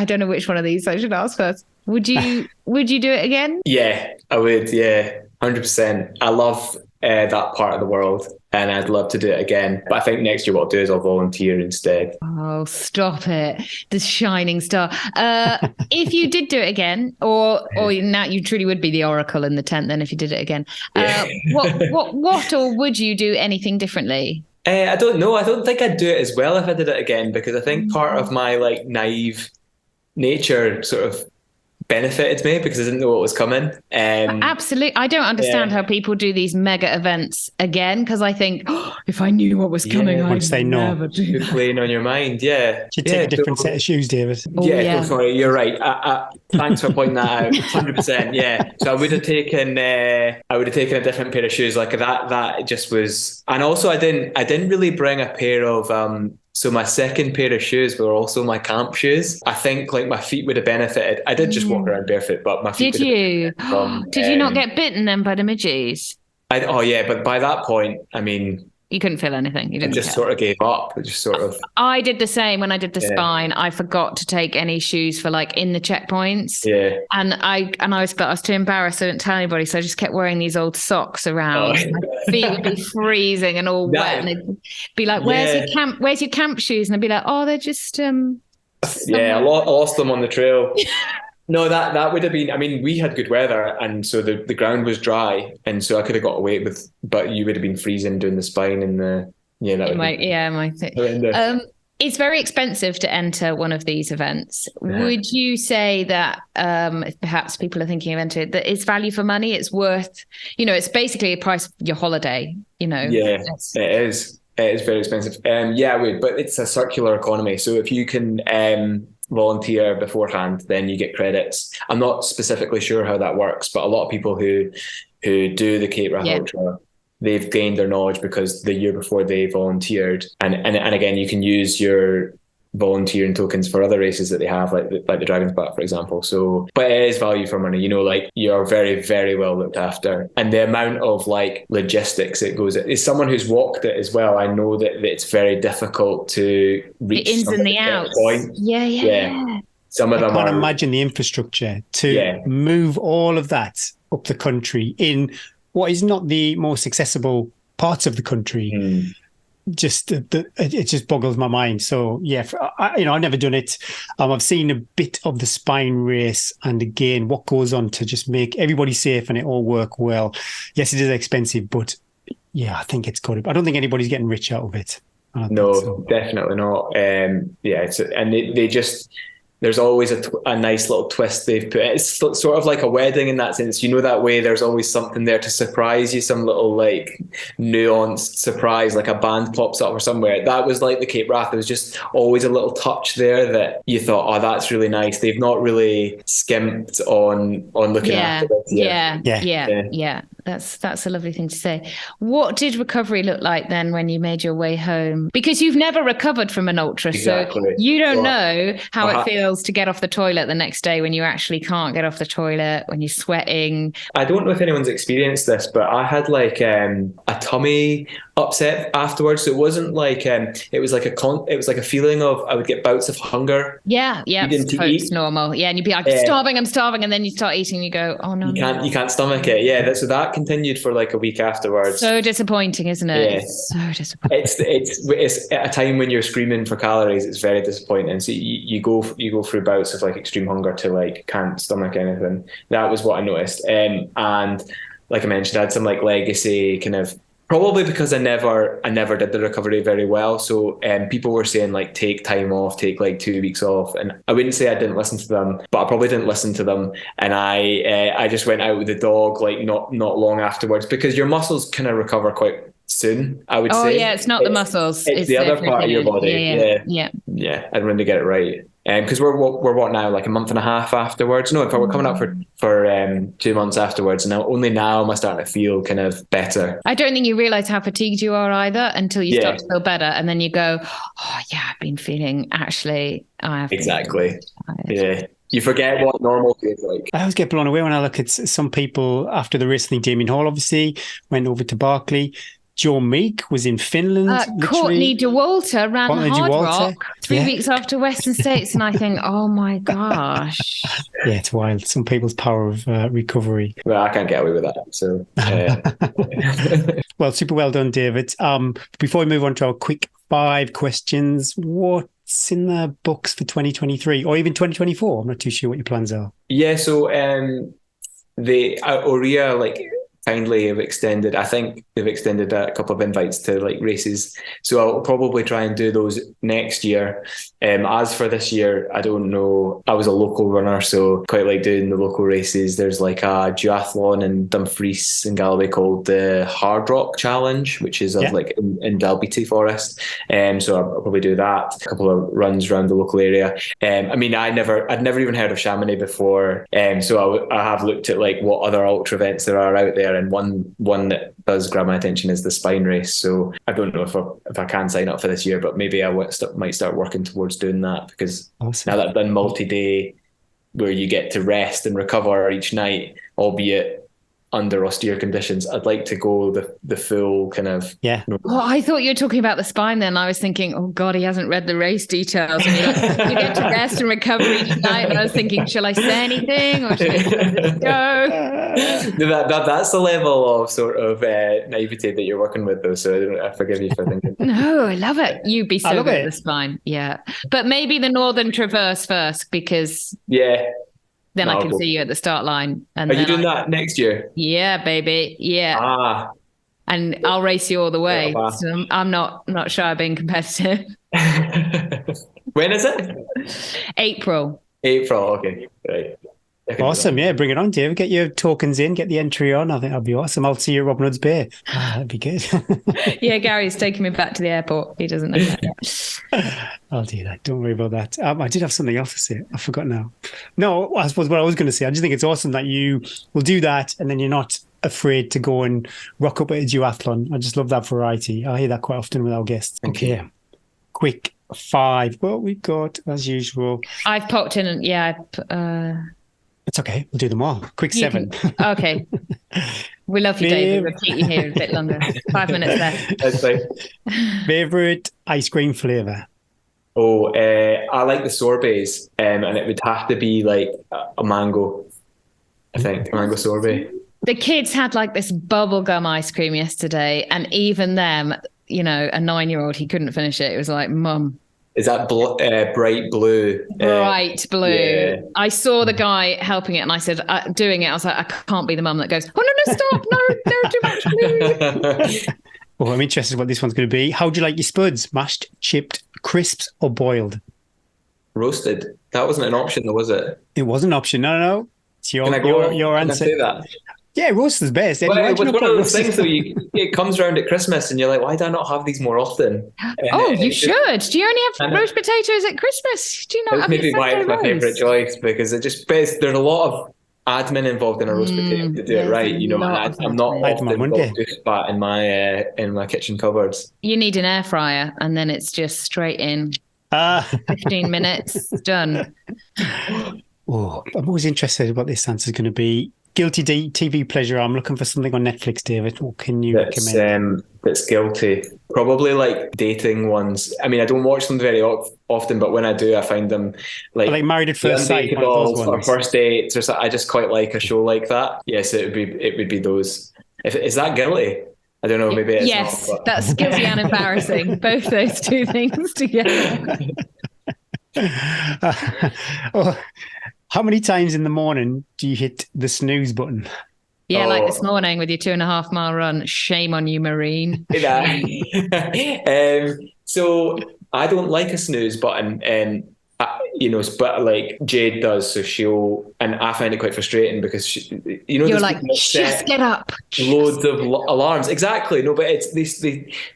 don't know which one of these I should ask first. Would you do it again? Yeah, I would. Yeah, 100%. I love that part of the world, and I'd love to do it again. But I think next year what I'll do is I'll volunteer instead. Oh, stop it. The shining star. If you did do it again, or now you truly would be the oracle in the tent then if you did it again. What or would you do anything differently? I don't know. I don't think I'd do it as well if I did it again, because I think part of my like naive nature sort of benefited me, because I didn't know what was coming. Absolutely. I don't understand how people do these mega events again, because I think, if I knew what was coming, I'd never do that. Playing on your mind, yeah. Should take a different set of shoes, David. Sorry, you're right. Thanks for pointing that out. 100%, yeah. So I would have taken a different pair of shoes like that. That just was, and also I didn't really bring a pair of so my second pair of shoes were also my camp shoes. I think like my feet would have benefited. I did just walk around barefoot, but my feet. Did you? Did you not get bitten then by the midges? But by that point, I mean, You couldn't feel anything. You I didn't just care. sort of gave up. It just sort of. I did the same when I did the spine. I forgot to take any shoes for like in the checkpoints. Yeah. And I was too embarrassed. So I didn't tell anybody. So I just kept wearing these old socks around. Oh. My feet would be freezing and all wet. And they'd be like, where's your camp shoes? And I'd be like, oh, they're just Yeah, I lost them on the trail. No, that would have been. I mean, we had good weather, and so the ground was dry, and so I could have got away with. But you would have been freezing doing the spine and the my thing. It's very expensive to enter one of these events. Yeah. Would you say that if perhaps people are thinking of entering, that it's value for money? It's worth, it's basically a price of your holiday. Yeah, it is. It is very expensive. Yeah, I would, but it's a circular economy. So if you can volunteer beforehand, then you get credits. I'm not specifically sure how that works, but a lot of people who do the Cape Wrath Ultra, they've gained their knowledge because the year before they volunteered. And again, you can use your volunteering tokens for other races that they have, like the Dragon's Back, for example. So, but it is value for money. Like you're very, very well looked after, and the amount of like logistics it goes. As someone who's walked it as well, I know that it's very difficult to reach the ins and the outs. Yeah. Some of them I can't imagine the infrastructure to move all of that up the country in what is not the most accessible parts of the country. It just boggles my mind. So I've never done it. I've seen a bit of the spine race, and again, what goes on to just make everybody safe and it all work well. Yes, it is expensive, but I think it's good. I don't think anybody's getting rich out of it. No, definitely not. They just. There's always a nice little twist they've put. It's sort of like a wedding in that sense. That way there's always something there to surprise you, some little like nuanced surprise, like a band pops up or somewhere. That was like the Cape Wrath. There was just always a little touch there that you thought, oh, that's really nice. They've not really skimped on looking after this. Yeah. That's a lovely thing to say. What did recovery look like then when you made your way home? Because you've never recovered from an ultra, so you don't know how it feels to get off the toilet the next day when you actually can't get off the toilet, when you're sweating. I don't know if anyone's experienced this, but I had like a tummy upset afterwards. So it wasn't like it was like a feeling of I would get bouts of hunger. It's normal. And you'd be like, I'm starving, and then you start eating and you go, oh no, you can't stomach it. So that continued for like a week afterwards. So disappointing, isn't it? It's so disappointing. It's at a time when you're screaming for calories. It's very disappointing. So you go through bouts of like extreme hunger to like can't stomach anything. That was what I noticed. And like I mentioned, I had some like legacy kind of. Probably because I never did the recovery very well. So people were saying like take time off, take like 2 weeks off, and I wouldn't say I didn't listen to them, but I probably didn't listen to them. And I just went out with the dog like not long afterwards, because your muscles kind of recover quite soon, I would say. Oh yeah, it's not the muscles. It's the other part of your body. Yeah. I really get it right. Because we're what now, like a month and a half afterwards? No, in fact, we're coming up for 2 months afterwards, and only now am I starting to feel kind of better. I don't think you realise how fatigued you are either until you start to feel better, and then you go, oh yeah, I've been feeling actually. Exactly. Yeah. You forget what normal feels like. I always get blown away when I look at some people after the race. I think Damien Hall obviously went over to Barkley. Joe Meek was in Finland. Courtney Dauwalter ran Hard Rock 3 weeks after Western States, and I think, oh my gosh. Yeah, it's wild. Some people's power of recovery. Well, I can't get away with that. So, well, super well done, David. Before we move on to our quick 5 questions, what's in the books for 2023 or even 2024? I'm not too sure what your plans are. Yeah, so the Aurea kindly have extended. I think they've extended a couple of invites to like races, so I'll probably try and do those next year. As for this year, I don't know. I was a local runner, so quite like doing the local races. There's like a duathlon in Dumfries in Galloway called the Hard Rock Challenge, which is like in Dalbeattie Forest. So I'll probably do that. A couple of runs around the local area. I mean, I'd never even heard of Chamonix before. So I have looked at like what other ultra events there are out there. And one that does grab my attention is the spine race. So I don't know if I can sign up for this year, but maybe I might start working towards doing that, because now that I've done multi-day where you get to rest and recover each night, albeit under austere conditions. I'd like to go the full kind of Oh, I thought you were talking about the spine then. I was thinking, oh God, he hasn't read the race details. And you get to rest and recovery tonight. And I was thinking, shall I say anything or should I let this go? That's the level of sort of naivety that you're working with, though. So I forgive you for thinking. No, I love it. You'd be so good at the spine. Yeah. But maybe the Northern Traverse first, because then I can see you at the start line. And are you doing that next year? Yeah, baby. Yeah. And I'll race you all the way. So I'm not shy of being competitive. When is it? April. Okay. Right. Awesome. Yeah, bring it on, Dave. Get your tokens in, get the entry on. I think that'll be awesome. I'll see you at Robin Hood's Bay. That'd be good. Yeah, Gary's taking me back to the airport. He doesn't know that yet. I'll do that. Don't worry about that. I did have something else to say. I forgot now. No, I suppose what I was going to say, I just think it's awesome that you will do that and then you're not afraid to go and rock up at a duathlon. I just love that variety. I hear that quite often with our guests. Okay. Quick 5. What we got as usual. I've popped in and it's okay. We'll do them all. Quick 7. Okay. We love you, David. We'll keep you here a bit longer. 5 minutes left. That's right. Favorite ice cream flavor? Oh, I like the sorbets, and it would have to be like a mango. I think mango sorbet. The kids had like this bubblegum ice cream yesterday, and even them, a 9-year-old, he couldn't finish it. It was like, Mum. Is that bright blue? Bright blue. Yeah. I saw the guy helping it and I said, doing it, I was like, I can't be the mum that goes, oh, no, stop. No, too much blue. Well, I'm interested in what this one's going to be. How do you like your spuds? Mashed, chipped, crisps or boiled? Roasted. That wasn't an option though, was it? It was an option. No. It's your answer. Can I say that? Yeah, roast is best. Well, it was one of those things, though. It comes around at Christmas, and you're like, "Why do I not have these more often?" You should. Do you only have roast potatoes at Christmas? Do you not have maybe why it's my favourite choice, because it just there's a lot of admin involved in a roast potato to do it right. And I'm not often got goose fat in my kitchen cupboards. You need an air fryer, and then it's just straight in. 15 minutes, done. Oh, I'm always interested in what this answer is going to be. Guilty TV pleasure. I'm looking for something on Netflix, David. What can you recommend? That's guilty. Probably like dating ones. I mean, I don't watch them very often, but when I do, I find them like Married at First Sight, or First Dates, or something. I just quite like a show like that. Yes, it would be those. Is that guilty? I don't know. Maybe it's yes, not, but... that's guilty and embarrassing. Both those two things together. How many times in the morning do you hit the snooze button? Yeah, like this morning with your 2.5 mile run. Shame on you, Marine. So I don't like a snooze button, but like Jade does. So and I find it quite frustrating because you're like, just get up. Loads of alarms. Exactly. No, but it's this.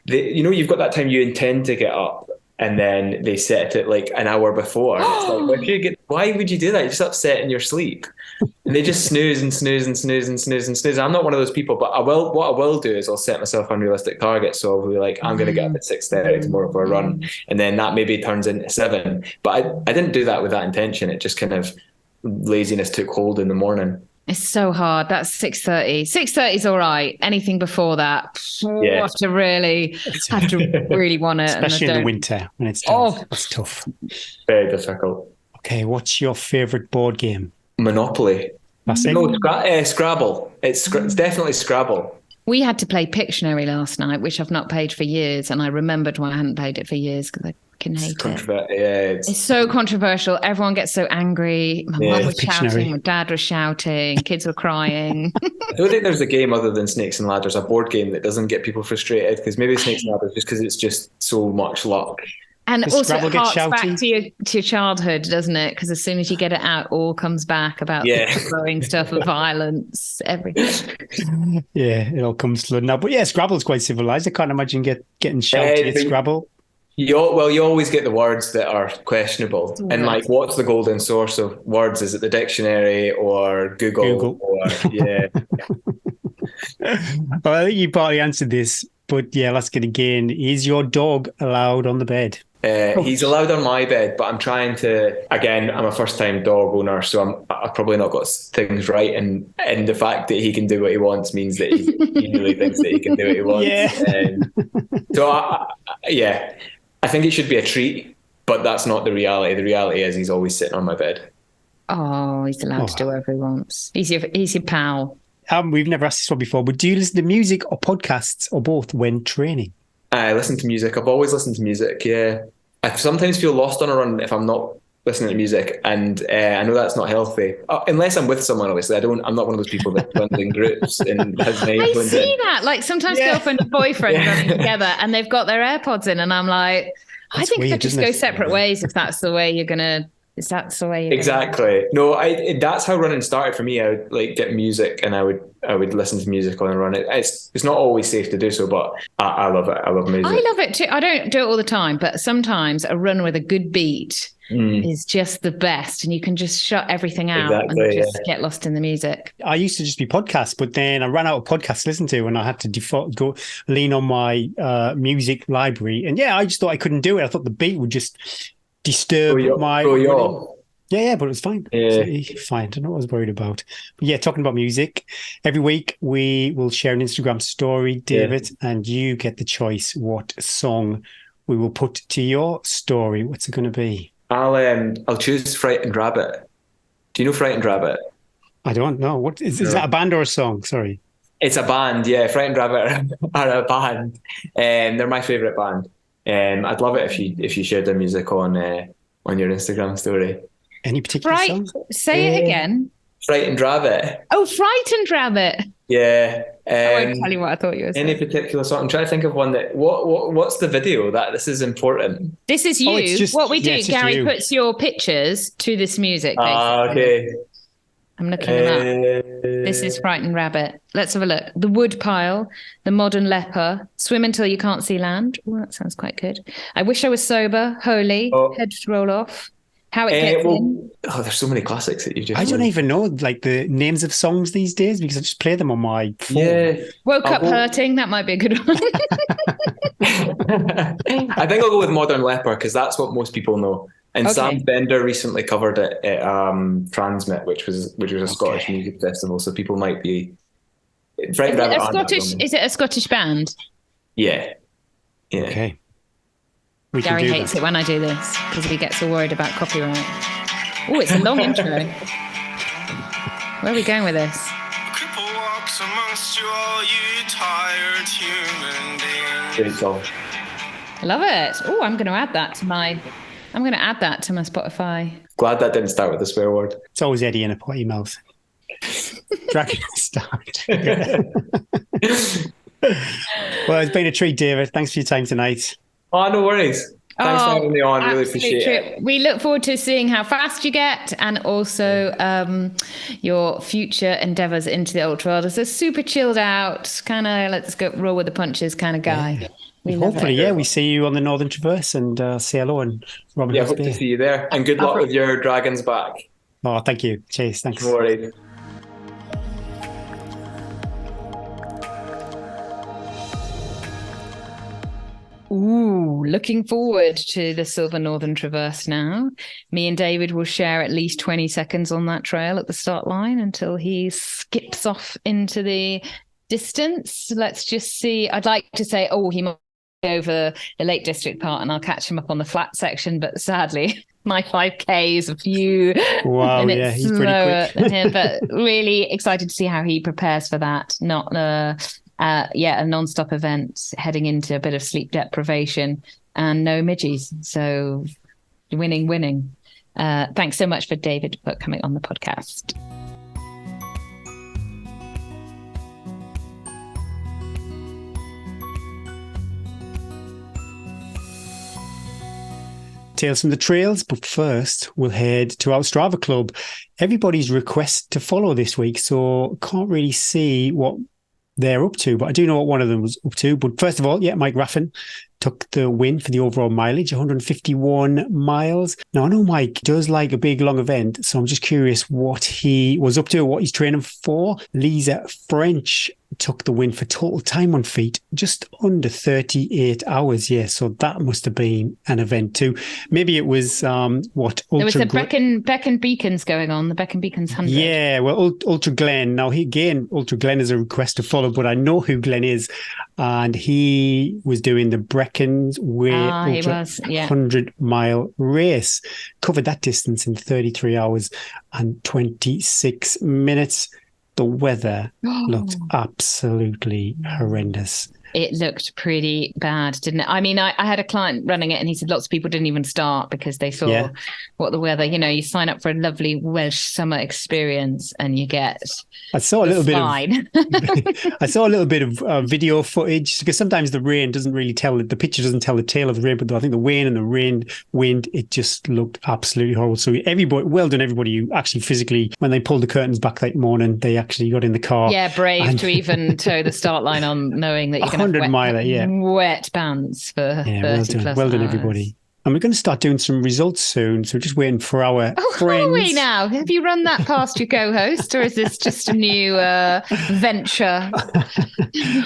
You've got that time you intend to get up. And then they set it like an hour before. It's like, why would you do that? You're just upset in your sleep. And they just snooze and snooze and snooze and snooze and snooze. I'm not one of those people, but what I will do is I'll set myself unrealistic targets. So I'll be like, I'm going to get up at 6:30 tomorrow for a run. And then that maybe turns into 7. But I didn't do that with that intention. It just kind of laziness took hold in the morning. It's so hard. That's 6:30. 6:30 is all right. Anything before that, you have to really want it. Especially in the winter when it's tough. It's tough. Very difficult. Okay, what's your favourite board game? Monopoly. That's it? No, Scrabble. It's definitely Scrabble. We had to play Pictionary last night, which I've not played for years, and I remembered why I hadn't played it for years because I fucking hate it. Yeah, it's so controversial. Everyone gets so angry. My mum was shouting, my dad was shouting, kids were crying. I don't think there's a game other than Snakes and Ladders, a board game that doesn't get people frustrated, because maybe Snakes and Ladders just because it's just so much luck. And also it harks back to your childhood, doesn't it? Because as soon as you get it out, all comes back about throwing stuff of violence, everything. Yeah, it all comes to now. But yeah, Scrabble's quite civilized. I can't imagine getting shouted at Scrabble. You always get the words that are questionable. And like, what's the golden source of words? Is it the dictionary or Google? Or, yeah. Well, I think you partly answered this, but yeah, let's get again. Is your dog allowed on the bed? He's allowed on my bed, but I'm trying to. Again, I'm a first-time dog owner, so I've probably not got things right. And the fact that he can do what he wants means that he really thinks that he can do what he wants. Yeah. So I think it should be a treat, but that's not the reality. The reality is he's always sitting on my bed. Oh, he's allowed to do whatever he wants. He's your pal. We've never asked this one before, but do you listen to music or podcasts or both when training? I listen to music. I've always listened to music. Yeah, I sometimes feel lost on a run if I'm not listening to music, and I know that's not healthy. Unless I'm with someone, obviously. I'm not one of those people that runs in groups and has my I earphones see in. that. Like sometimes girlfriend and boyfriend running together, and they've got their AirPods in, and I'm like, I think we'll just go separate ways if that's the way you're gonna. Is that the way? Exactly. No, that's how running started for me. I would like get music, and I would listen to music on the run. It's not always safe to do so, but I love it. I love music. I love it too. I don't do it all the time, but sometimes a run with a good beat is just the best, and you can just shut everything out and just get lost in the music. I used to just be podcasts, but then I ran out of podcasts to listen to, and I had to lean on my music library. And I just thought I couldn't do it. I thought the beat would just disturb my. Yeah, but it was fine. Yeah. Fine. I don't know what I was worried about. But talking about music, every week we will share an Instagram story, David, and you get the choice what song we will put to your story. What's it going to be? I'll choose Frightened Rabbit. Do you know Frightened Rabbit? I don't know. What is that a band or a song? Sorry. It's a band, yeah. Frightened Rabbit are a band. They're my favourite band. I'd love it if you shared their music on your Instagram story. Any particular song? Say it again. Frightened Rabbit. Oh, Frightened Rabbit. Yeah. I won't tell you what I thought you were saying. Any particular song? I'm trying to think of one that. What's the video? This is important. This is you. What we do, Gary puts your pictures to this music. Okay. I'm looking them up. This is Frightened Rabbit. Let's have a look. The Woodpile, The Modern Leper, Swim Until You Can't See Land. Oh, that sounds quite good. I Wish I Was Sober, Holy, Heads Roll Off, How It Gets In. Oh, there's so many classics that you just. I don't even know like the names of songs these days because I just play them on my phone. Yeah. Woke Up Hurting. That might be a good one. I think I'll go with Modern Leper because that's what most people know. And Sam Bender recently covered it at Transmit, which was a Scottish music festival, so people might be. Is it a Scottish band? Yeah. Okay. Gary hates it when I do this because he gets all worried about copyright. Oh, it's a long intro. Where are we going with this? Great song. I love it. Oh, I'm going to add that to my Spotify. Glad that didn't start with a swear word. It's always Eddie in a potty mouth. Dragon start. Well, it's been a treat, David. Thanks for your time tonight. Oh, no worries. Thanks for having me on. Really appreciate it. We look forward to seeing how fast you get and also your future endeavours into the ultra world as a super chilled out, kind of let's go roll with the punches kind of guy. Yeah. Hopefully, we see you on the Northern Traverse and say hello and Robin. Yeah, hope to see you there. And good luck with your Dragons back. Oh, thank you. Cheers. Thanks. No worries. Ooh, looking forward to the Silver Northern Traverse now. Me and David will share at least 20 seconds on that trail at the start line until he skips off into the distance. Let's just see. I'd like to say, he might go over the Lake District part and I'll catch him up on the flat section, but sadly, my 5K is a few minutes he's slower pretty quick. than him, but really excited to see how he prepares for that. Not a non-stop event heading into a bit of sleep deprivation and no midgies. So winning. Thanks so much for David for coming on the podcast. Tales from the trails, but first we'll head to our Strava club. Everybody's request to follow this week, so can't really see what they're up to, but I do know what one of them was up to. But first of all, Mike Raffin took the win for the overall mileage, 151 miles. Now, I know Mike does like a big, long event, so I'm just curious what he was up to, what he's training for. Lisa French took the win for total time on feet, just under 38 hours. Yeah, so that must have been an event too. Maybe it was There was the Beacon Beacons going on, the Beacon Beacons 100. Yeah, well, Ultra Glen. Now, Ultra Glen is a request to follow, but I know who Glen is, and he was doing the Brecken's Way Ultra 100-mile race. Covered that distance in 33 hours and 26 minutes. The weather looked absolutely horrendous. It looked pretty bad, didn't it? I mean, I had a client running it and he said lots of people didn't even start because they saw what the weather, you sign up for a lovely Welsh summer experience and you get I saw a little bit of video footage, because sometimes the rain doesn't really tell it. The picture doesn't tell the tale of the rain, but I think the rain and the wind, it just looked absolutely horrible. So well done everybody who actually physically, when they pulled the curtains back that morning, they actually got in the car. Yeah, brave to even toe the start line on knowing that you're going to wet pants for 30 plus hours. Well done, everybody. And we're going to start doing some results soon. So we're just waiting for our friends. Are we now? Have you run that past your co-host, or is this just a new venture?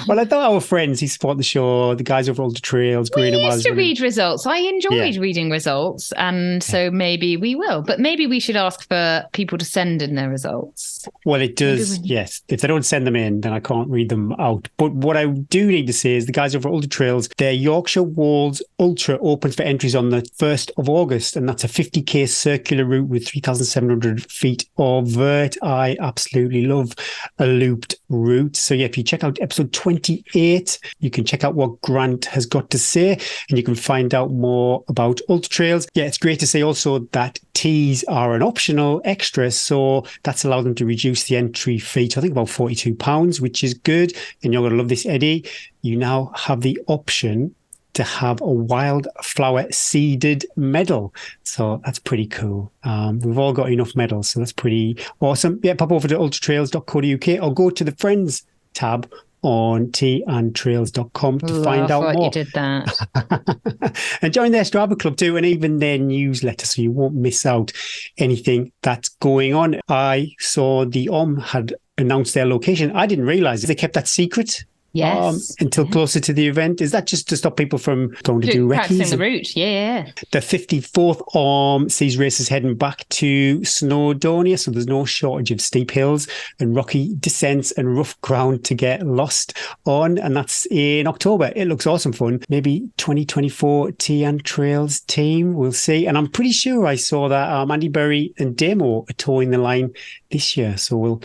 Well, I thought our friends who support the show, the guys over Ultra Trails, we used to read results. I enjoyed reading results, and so maybe we will. But maybe we should ask for people to send in their results. Well, it does, yes. If they don't send them in, then I can't read them out. But what I do need to say is the guys over Ultra Trails, their Yorkshire Wolds Ultra opens for entries on the 1st of August, and that's a 50k circular route with 3,700 feet of vert. I absolutely love a looped route. So yeah, if you check out episode 28, you can check out what Grant has got to say, and you can find out more about Ultra Trails. Yeah, it's great to say also that teas are an optional extra, so that's allowed them to reduce the entry fee to I think about £42, which is good. And you're going to love this, Eddie. You now have the option to have a wildflower seeded medal. So that's pretty cool. We've all got enough medals, so that's pretty awesome. Yeah, pop over to ultratrails.co.uk or go to the Friends tab on teaandtrails.com to find out more. You did that. And join their Strava club too, and even their newsletter, so you won't miss out anything that's going on. I saw the had announced their location. I didn't realize they kept that secret. Yes. Until closer to the event. Is that just to stop people from going to do recce's? Practicing the route, yeah. The 54th Arm sees racers heading back to Snowdonia, so there's no shortage of steep hills and rocky descents and rough ground to get lost on, and that's in October. It looks awesome fun. Maybe 2024 Tea and Trails team, we'll see. And I'm pretty sure I saw that Andy Berry and Demo are towing the line this year, so we'll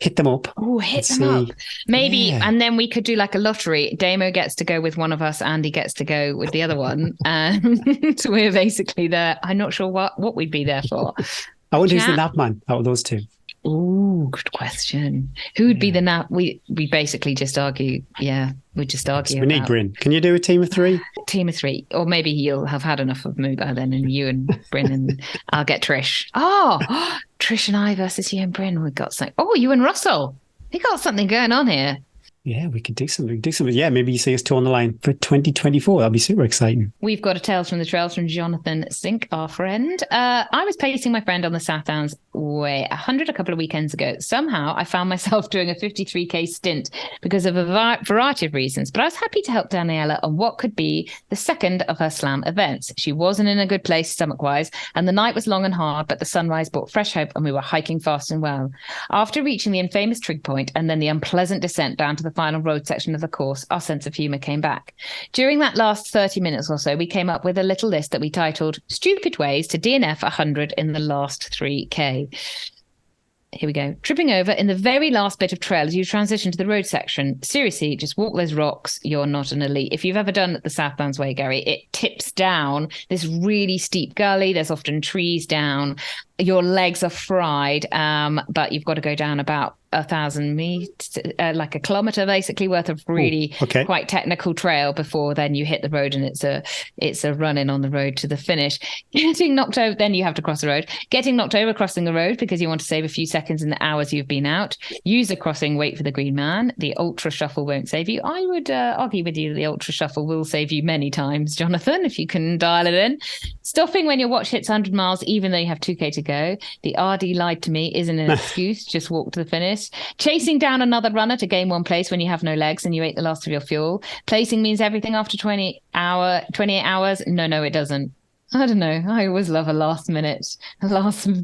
hit them up. Oh, hit them up. Maybe, and then we could do like a lottery. Damo gets to go with one of us, Andy gets to go with the other one. And so we're basically there. I'm not sure what we'd be there for. I wonder who's the nap man out of those two. Oh, good question. Who would be the nap? We basically just argue. Yeah, we just argue. So we need Bryn. Can you do a team of 3? Team of 3. Or maybe you'll have had enough of me by then, and you and Bryn, and I'll get Trish. Oh, Trish and I versus you and Bryn. We've got something. Oh, you and Russell. We got something going on here. Yeah, we could do something. Yeah, maybe you see us two on the line for 2024. That'll be super exciting. We've got a Tales from the Trails from Jonathan Sink, our friend. I was pacing my friend on the South Downs Way 100 a couple of weekends ago. Somehow I found myself doing a 53k stint because of a variety of reasons, but I was happy to help Daniela on what could be the second of her slam events. She wasn't in a good place stomach-wise, and the night was long and hard, but the sunrise brought fresh hope, and we were hiking fast and well. After reaching the infamous trig point and then the unpleasant descent down to the final road section of the course, our sense of humour came back. During that last 30 minutes or so, we came up with a little list that we titled Stupid Ways to DNF 100 in the Last 3K. Here we go. Tripping over in the very last bit of trail as you transition to the road section. Seriously, just walk those rocks. You're not an elite. If you've ever done the South Downs Way, Gary, it tips down this really steep gully. There's often trees down. Your legs are fried, but you've got to go down about 1,000 meters, like a kilometre basically worth of really quite technical trail before then you hit the road, and it's a run in on the road to the finish. Getting knocked over, then you have to cross the road. Getting knocked over crossing the road because you want to save a few seconds in the hours you've been out. Use a crossing, wait for the green man. The ultra shuffle won't save you. I would argue with you the ultra shuffle will save you many times, Jonathan, if you can dial it in. Stopping when your watch hits 100 miles, even though you have 2k to go. ago. The RD lied to me isn't an excuse. Just walk to the finish. Chasing down another runner to gain one place when you have no legs and you ate the last of your fuel. Placing means everything after 28 hours. No, it doesn't. I don't know. I always love a last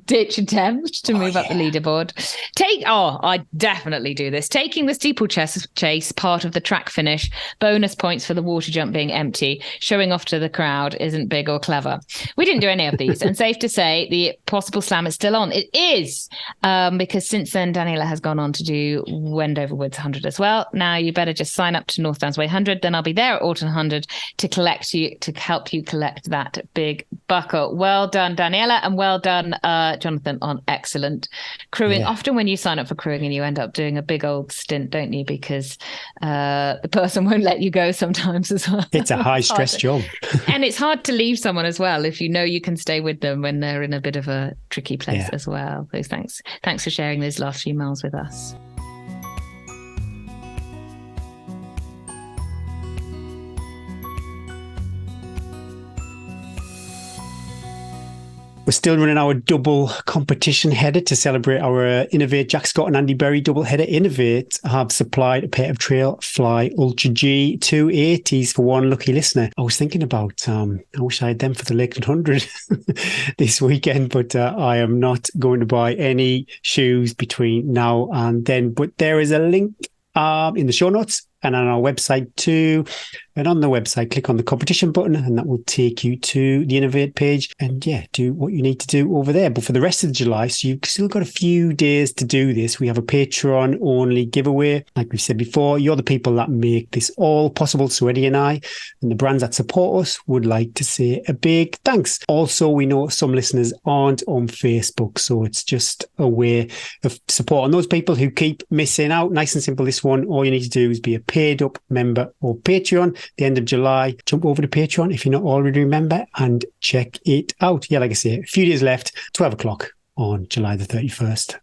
ditch attempt to move up the leaderboard. I definitely do this. Taking the steeplechase part of the track finish, bonus points for the water jump being empty, showing off to the crowd isn't big or clever. We didn't do any of these. And safe to say, the possible slam is still on. It is, because since then, Daniela has gone on to do Wendover Woods 100 as well. Now you better just sign up to North Downs Way 100. Then I'll be there at Alton 100 to help you collect that big buckle. Well done, Daniela, and well done, Jonathan, on excellent crewing. Yeah. Often when you sign up for crewing and you end up doing a big old stint, don't you? Because the person won't let you go sometimes as well. It's a high stress job. And it's hard to leave someone as well if you know you can stay with them when they're in a bit of a tricky place as well. So thanks for sharing those last few miles with us. We're still running our double competition header to celebrate our Innovate Jack Scott and Andy Berry double header. Innovate have supplied a pair of Trail Fly Ultra G 280s for one lucky listener. I was thinking about, I wish I had them for the Lakeland 100 this weekend, but I am not going to buy any shoes between now and then. But there is a link in the show notes and on our website too. And on the website, click on the competition button and that will take you to the Innovate page. And do what you need to do over there. But for the rest of July, so you've still got a few days to do this. We have a Patreon only giveaway. Like we've said before, you're the people that make this all possible. So Eddie and I and the brands that support us would like to say a big thanks. Also, we know some listeners aren't on Facebook. So it's just a way of supporting those people who keep missing out. Nice and simple, this one. All you need to do is be a paid up member of Patreon. The end of July, jump over to Patreon if you're not already a member and check it out. Yeah, like I say, a few days left, 12 o'clock on July the 31st.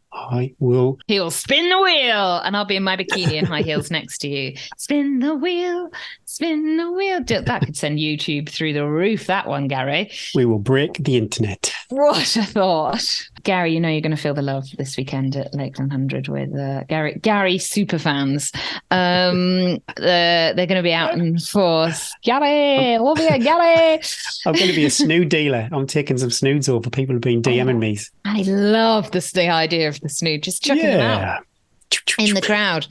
He'll spin the wheel and I'll be in my bikini and high heels next to you. Spin the wheel, spin the wheel. That could send YouTube through the roof, that one, Gary. We will break the internet. What a thought. Gary, you know you're going to feel the love this weekend at Lakeland 100 with Gary super fans. They're going to be out in force. Gary, love you, Gary. I'm going to be a snood dealer. I'm taking some snoods over. People have been DMing me. I love the idea of the snood. Just chucking them out in the crowd.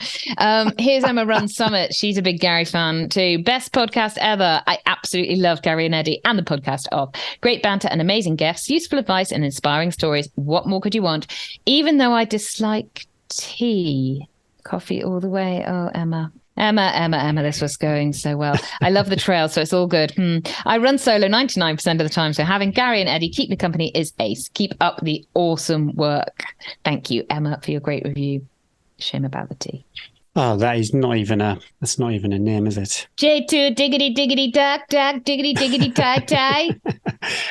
Here's Emma Run Summit. She's a big Gary fan too. Best podcast ever. I absolutely love Gary and Eddie and the podcast of great banter and amazing guests, useful advice and inspiring stories. What more could you want? Even though I dislike tea, coffee all the way. Oh, Emma, this was going so well. I love the trail, so it's all good. I run solo 99% of the time, so having Gary and Eddie keep me company is ace. Keep up the awesome work. Thank you, Emma, for your great review. Shame about the tea. Oh, that's not even a name, is it? J2 diggity diggity duck duck diggity diggity tie tie.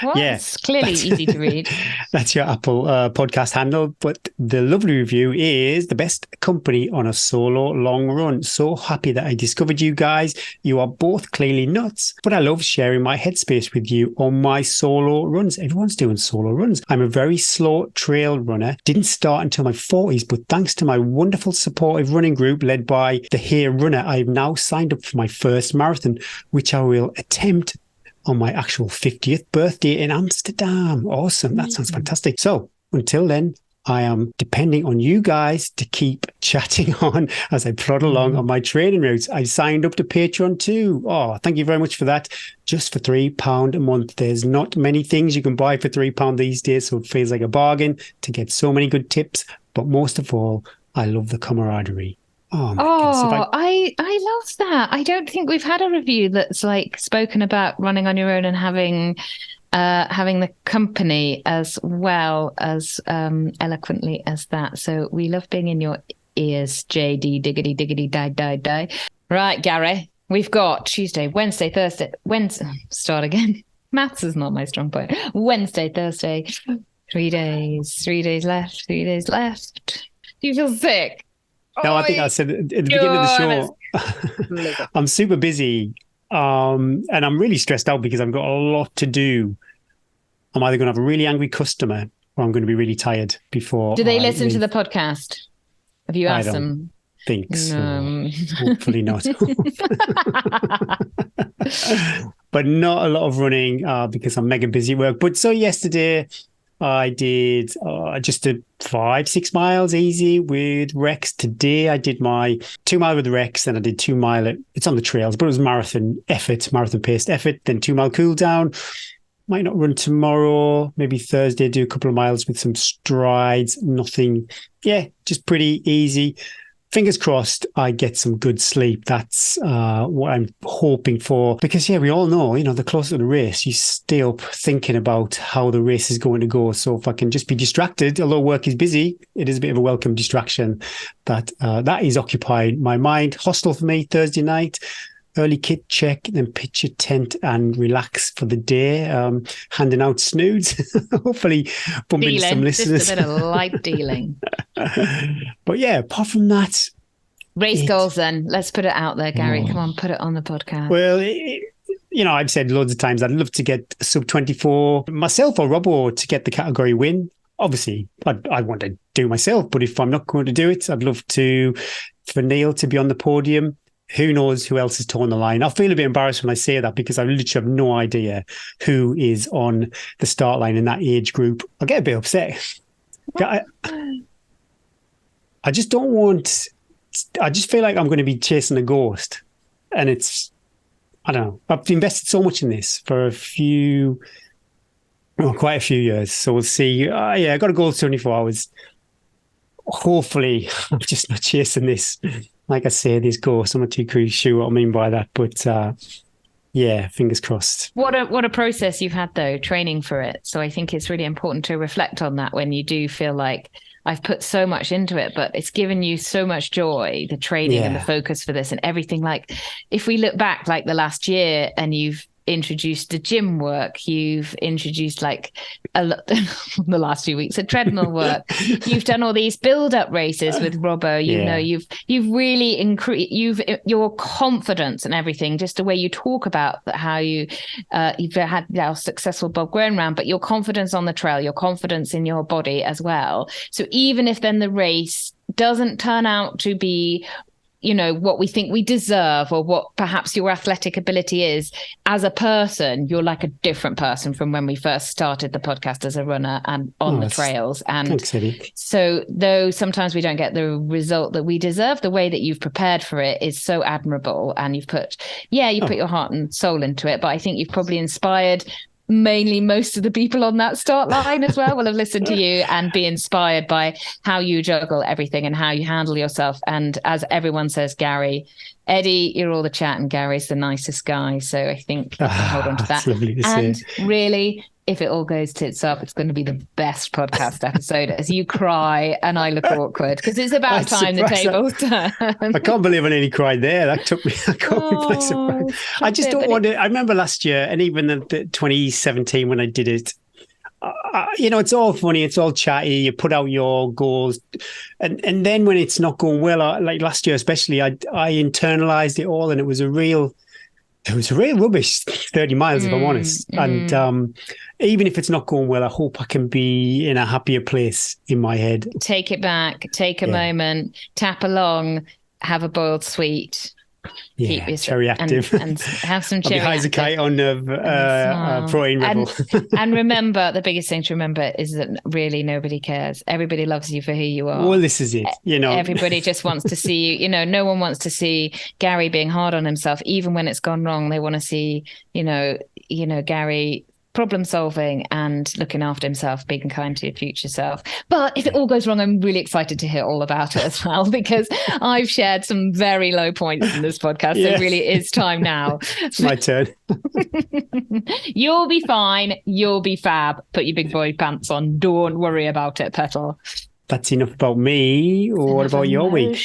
Well, yes, clearly easy to read. That's your Apple podcast handle. But the lovely review is the best company on a solo long run. So happy that I discovered you guys. You are both clearly nuts, but I love sharing my headspace with you on my solo runs. Everyone's doing solo runs. I'm a very slow trail runner. Didn't start until my 40s, but thanks to my wonderful supportive running group led by the Here Runner, I've now signed up for my first marathon, which I will attempt on my actual 50th birthday in Amsterdam. Awesome. That sounds fantastic. So until then, I am depending on you guys to keep chatting on as I plod along on my training routes. I signed up to Patreon too. Oh, thank you very much for that. Just for £3 a month. There's not many things you can buy for £3 these days, so it feels like a bargain to get so many good tips. But most of all, I love the camaraderie. Oh, I love that. I don't think we've had a review that's like spoken about running on your own and having the company as well as eloquently as that. So we love being in your ears, JD diggity diggity die. Right, Gary, we've got Tuesday, Wednesday, Thursday, start again. Maths is not my strong point. Wednesday, Thursday, 3 days left. Do you feel sick? No, I think I said at the beginning of the show, I'm super busy and I'm really stressed out because I've got a lot to do. I'm either going to have a really angry customer or I'm going to be really tired before. Do they I listen to leave. the podcast? Have you I asked don't them? think so. No. Hopefully not. But not a lot of running because I'm mega busy at work. But so yesterday I did just a 5-6 miles easy with Rex. Today I did my 2 mile with Rex, then I did 2 mile. It's on the trails, but it was marathon paced effort, then 2 mile cool down. Might not run tomorrow, maybe Thursday, do a couple of miles with some strides. Nothing, just pretty easy. Fingers crossed I get some good sleep. That's what I'm hoping for. Because, we all know, the closer to the race, you stay up thinking about how the race is going to go. So if I can just be distracted, although work is busy, it is a bit of a welcome distraction that is occupying my mind. Hostel for me, Thursday night. Early kit check, then pitch a tent and relax for the day. Handing out snoods, hopefully bumping some listeners. Just a bit of light dealing. But apart from that, race goals. Then let's put it out there, Gary. Come on, put it on the podcast. Well, I've said loads of times I'd love to get sub 24 myself or Robbo to get the category win. Obviously, I want to do myself, but if I'm not going to do it, I'd love for Neil to be on the podium. Who knows who else is torn the line? I feel a bit embarrassed when I say that because I literally have no idea who is on the start line in that age group. I'll get a bit upset. I just don't want... I just feel like I'm going to be chasing a ghost. And I don't know. I've invested so much in this for quite a few years. So we'll see. I got a goal 24 hours. Hopefully, I'm just not chasing this. Like I say, these ghosts. I'm not too sure what I mean by that, but fingers crossed. What a process you've had though, training for it. So I think it's really important to reflect on that when you do feel like I've put so much into it, but it's given you so much joy, the training and the focus for this and everything. Like if we look back like the last year and you've introduced the gym work, you've introduced like the last few weeks of treadmill work, you've done all these build-up races with Robbo, you've really increased your confidence and everything, just the way you talk about how you've had our successful Bob Graham round, but your confidence on the trail, your confidence in your body as well. So even if then the race doesn't turn out to be what we think we deserve or what perhaps your athletic ability is, as a person, you're like a different person from when we first started the podcast as a runner and on the trails. And thanks, Eddie. So though sometimes we don't get the result that we deserve, the way that you've prepared for it is so admirable. And you've put your heart and soul into it. But I think you've probably inspired mainly most of the people on that start line as well will have listened to you and be inspired by how you juggle everything and how you handle yourself. And as everyone says, Gary, Eddie, you're all the chat and Gary's the nicest guy. So I think you can hold on to that. Lovely to and see. Really, if it all goes tits up, it's going to be the best podcast episode as you cry and I look awkward because it's about time the tables turn. I can't believe I nearly cried there. That took me by surprise. I just don't want to. I remember last year and even the 2017 when I did it, it's all funny, it's all chatty. You put out your goals, and then when it's not going well, like last year especially, I internalized it all, and it was a real rubbish 30 miles if I'm honest. And even if it's not going well, I hope I can be in a happier place in my head. Take it back, take a moment, tap along, have a boiled sweet. Yeah, cherry active. And have some cherry active. Kite on protein rebel. And remember, the biggest thing to remember is that really nobody cares. Everybody loves you for who you are. Well, this is it. Everybody just wants to see you. No one wants to see Gary being hard on himself, even when it's gone wrong. They want to see, Gary problem solving and looking after himself, being kind to your future self. But if it all goes wrong, I'm really excited to hear all about it as well, because I've shared some very low points in this podcast. So it really is time now. It's my turn. You'll be fine. You'll be fab. Put your big boy pants on. Don't worry about it, Petal. That's enough about me. Or what about your week?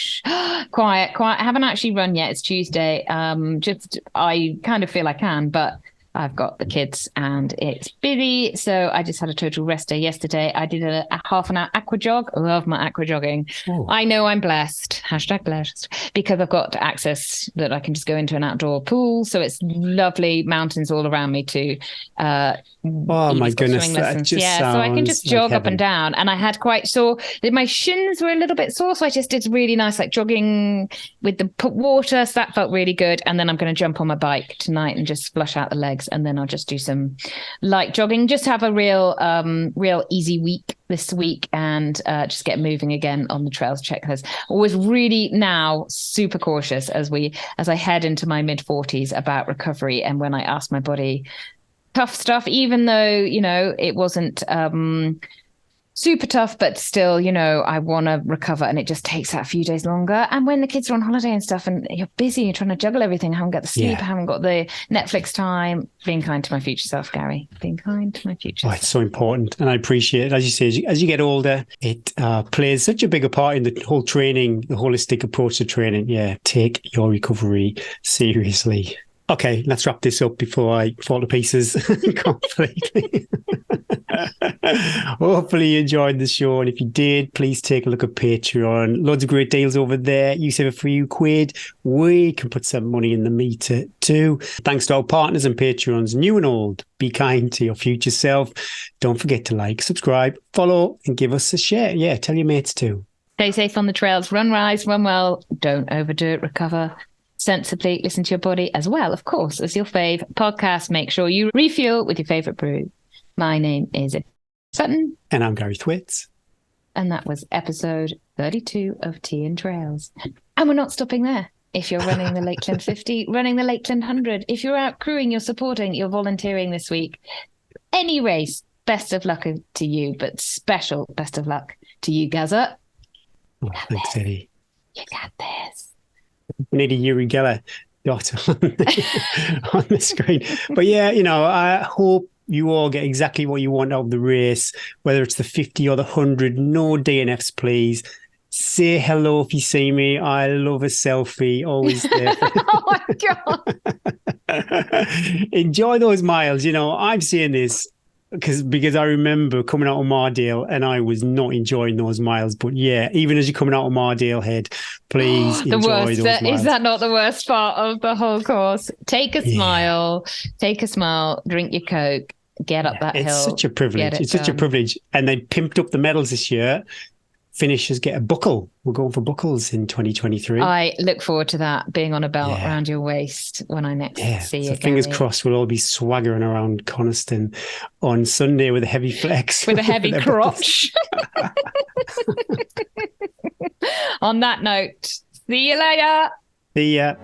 Quiet. I haven't actually run yet. It's Tuesday. I kind of feel I can, but I've got the kids and it's busy. So I just had a total rest day yesterday. I did a half an hour aqua jog. I love my aqua jogging. Oh. I know I'm blessed, #blessed, because I've got access that I can just go into an outdoor pool. So it's lovely mountains all around me too. Oh my goodness, that just sounds so I can just jog like up and down. And I had quite sore, my shins were a little bit sore, so I just did really nice, like jogging with the water. So that felt really good. And then I'm going to jump on my bike tonight and just flush out the legs, and then I'll just do some light jogging. Just have a real easy week this week, and just get moving again on the trails checklist. Always really now super cautious as I head into my mid-40s about recovery, and when I ask my body tough stuff, even though, it wasn't super tough, but still, I want to recover, and it just takes that a few days longer. And when the kids are on holiday and stuff and you're busy, you're trying to juggle everything, I haven't got the sleep, I haven't got the Netflix time. Being kind to my future self, Gary. Being kind to my future self. It's so important. And I appreciate it. As you say, as you get older, it plays such a bigger part in the whole training, the holistic approach to training. Yeah, take your recovery seriously. Okay, let's wrap this up before I fall to pieces completely. Hopefully you enjoyed the show, and if you did, please take a look at Patreon. Loads of great deals over there. You save a few quid, we can put some money in the meter too. Thanks to our partners and Patreons, new and old. Be kind to your future self. Don't forget to like, subscribe, follow, and give us a share. Yeah, tell your mates too. Stay safe on the trails. Run, rise, run well. Don't overdo it. Recover sensibly. Listen to your body as well, of course, as your fave podcast. Make sure you refuel with your favorite brew. My name is Sutton. And I'm Gary Thwaites. And that was episode 32 of Tea and Trails. And we're not stopping there. If you're running the Lakeland 50, running the Lakeland 100, if you're out crewing, you're supporting, you're volunteering this week, any race, best of luck to you, but special best of luck to you, Gaza. Oh, thanks, Eddie. You got this. We need a Yuri Geller dot on the screen. But yeah, I hope you all get exactly what you want out of the race, whether it's the 50 or the 100. No DNFs, please. Say hello if you see me. I love a selfie. Always there. Oh my God. Enjoy those miles. I'm saying this because I remember coming out of Mardale and I was not enjoying those miles. But yeah, even as you're coming out of Mardale Head, please enjoy those miles. Is that not the worst part of the whole course? Take a smile, drink your Coke, get up that hill. It's such a privilege. It's such a privilege. And they pimped up the medals this year. Finishers get a buckle. We're going for buckles in 2023. I look forward to that, being on a belt around your waist when I next see you. Fingers crossed we'll all be swaggering around Coniston on Sunday with a heavy flex. With a heavy crotch. On that note, see you later. See ya.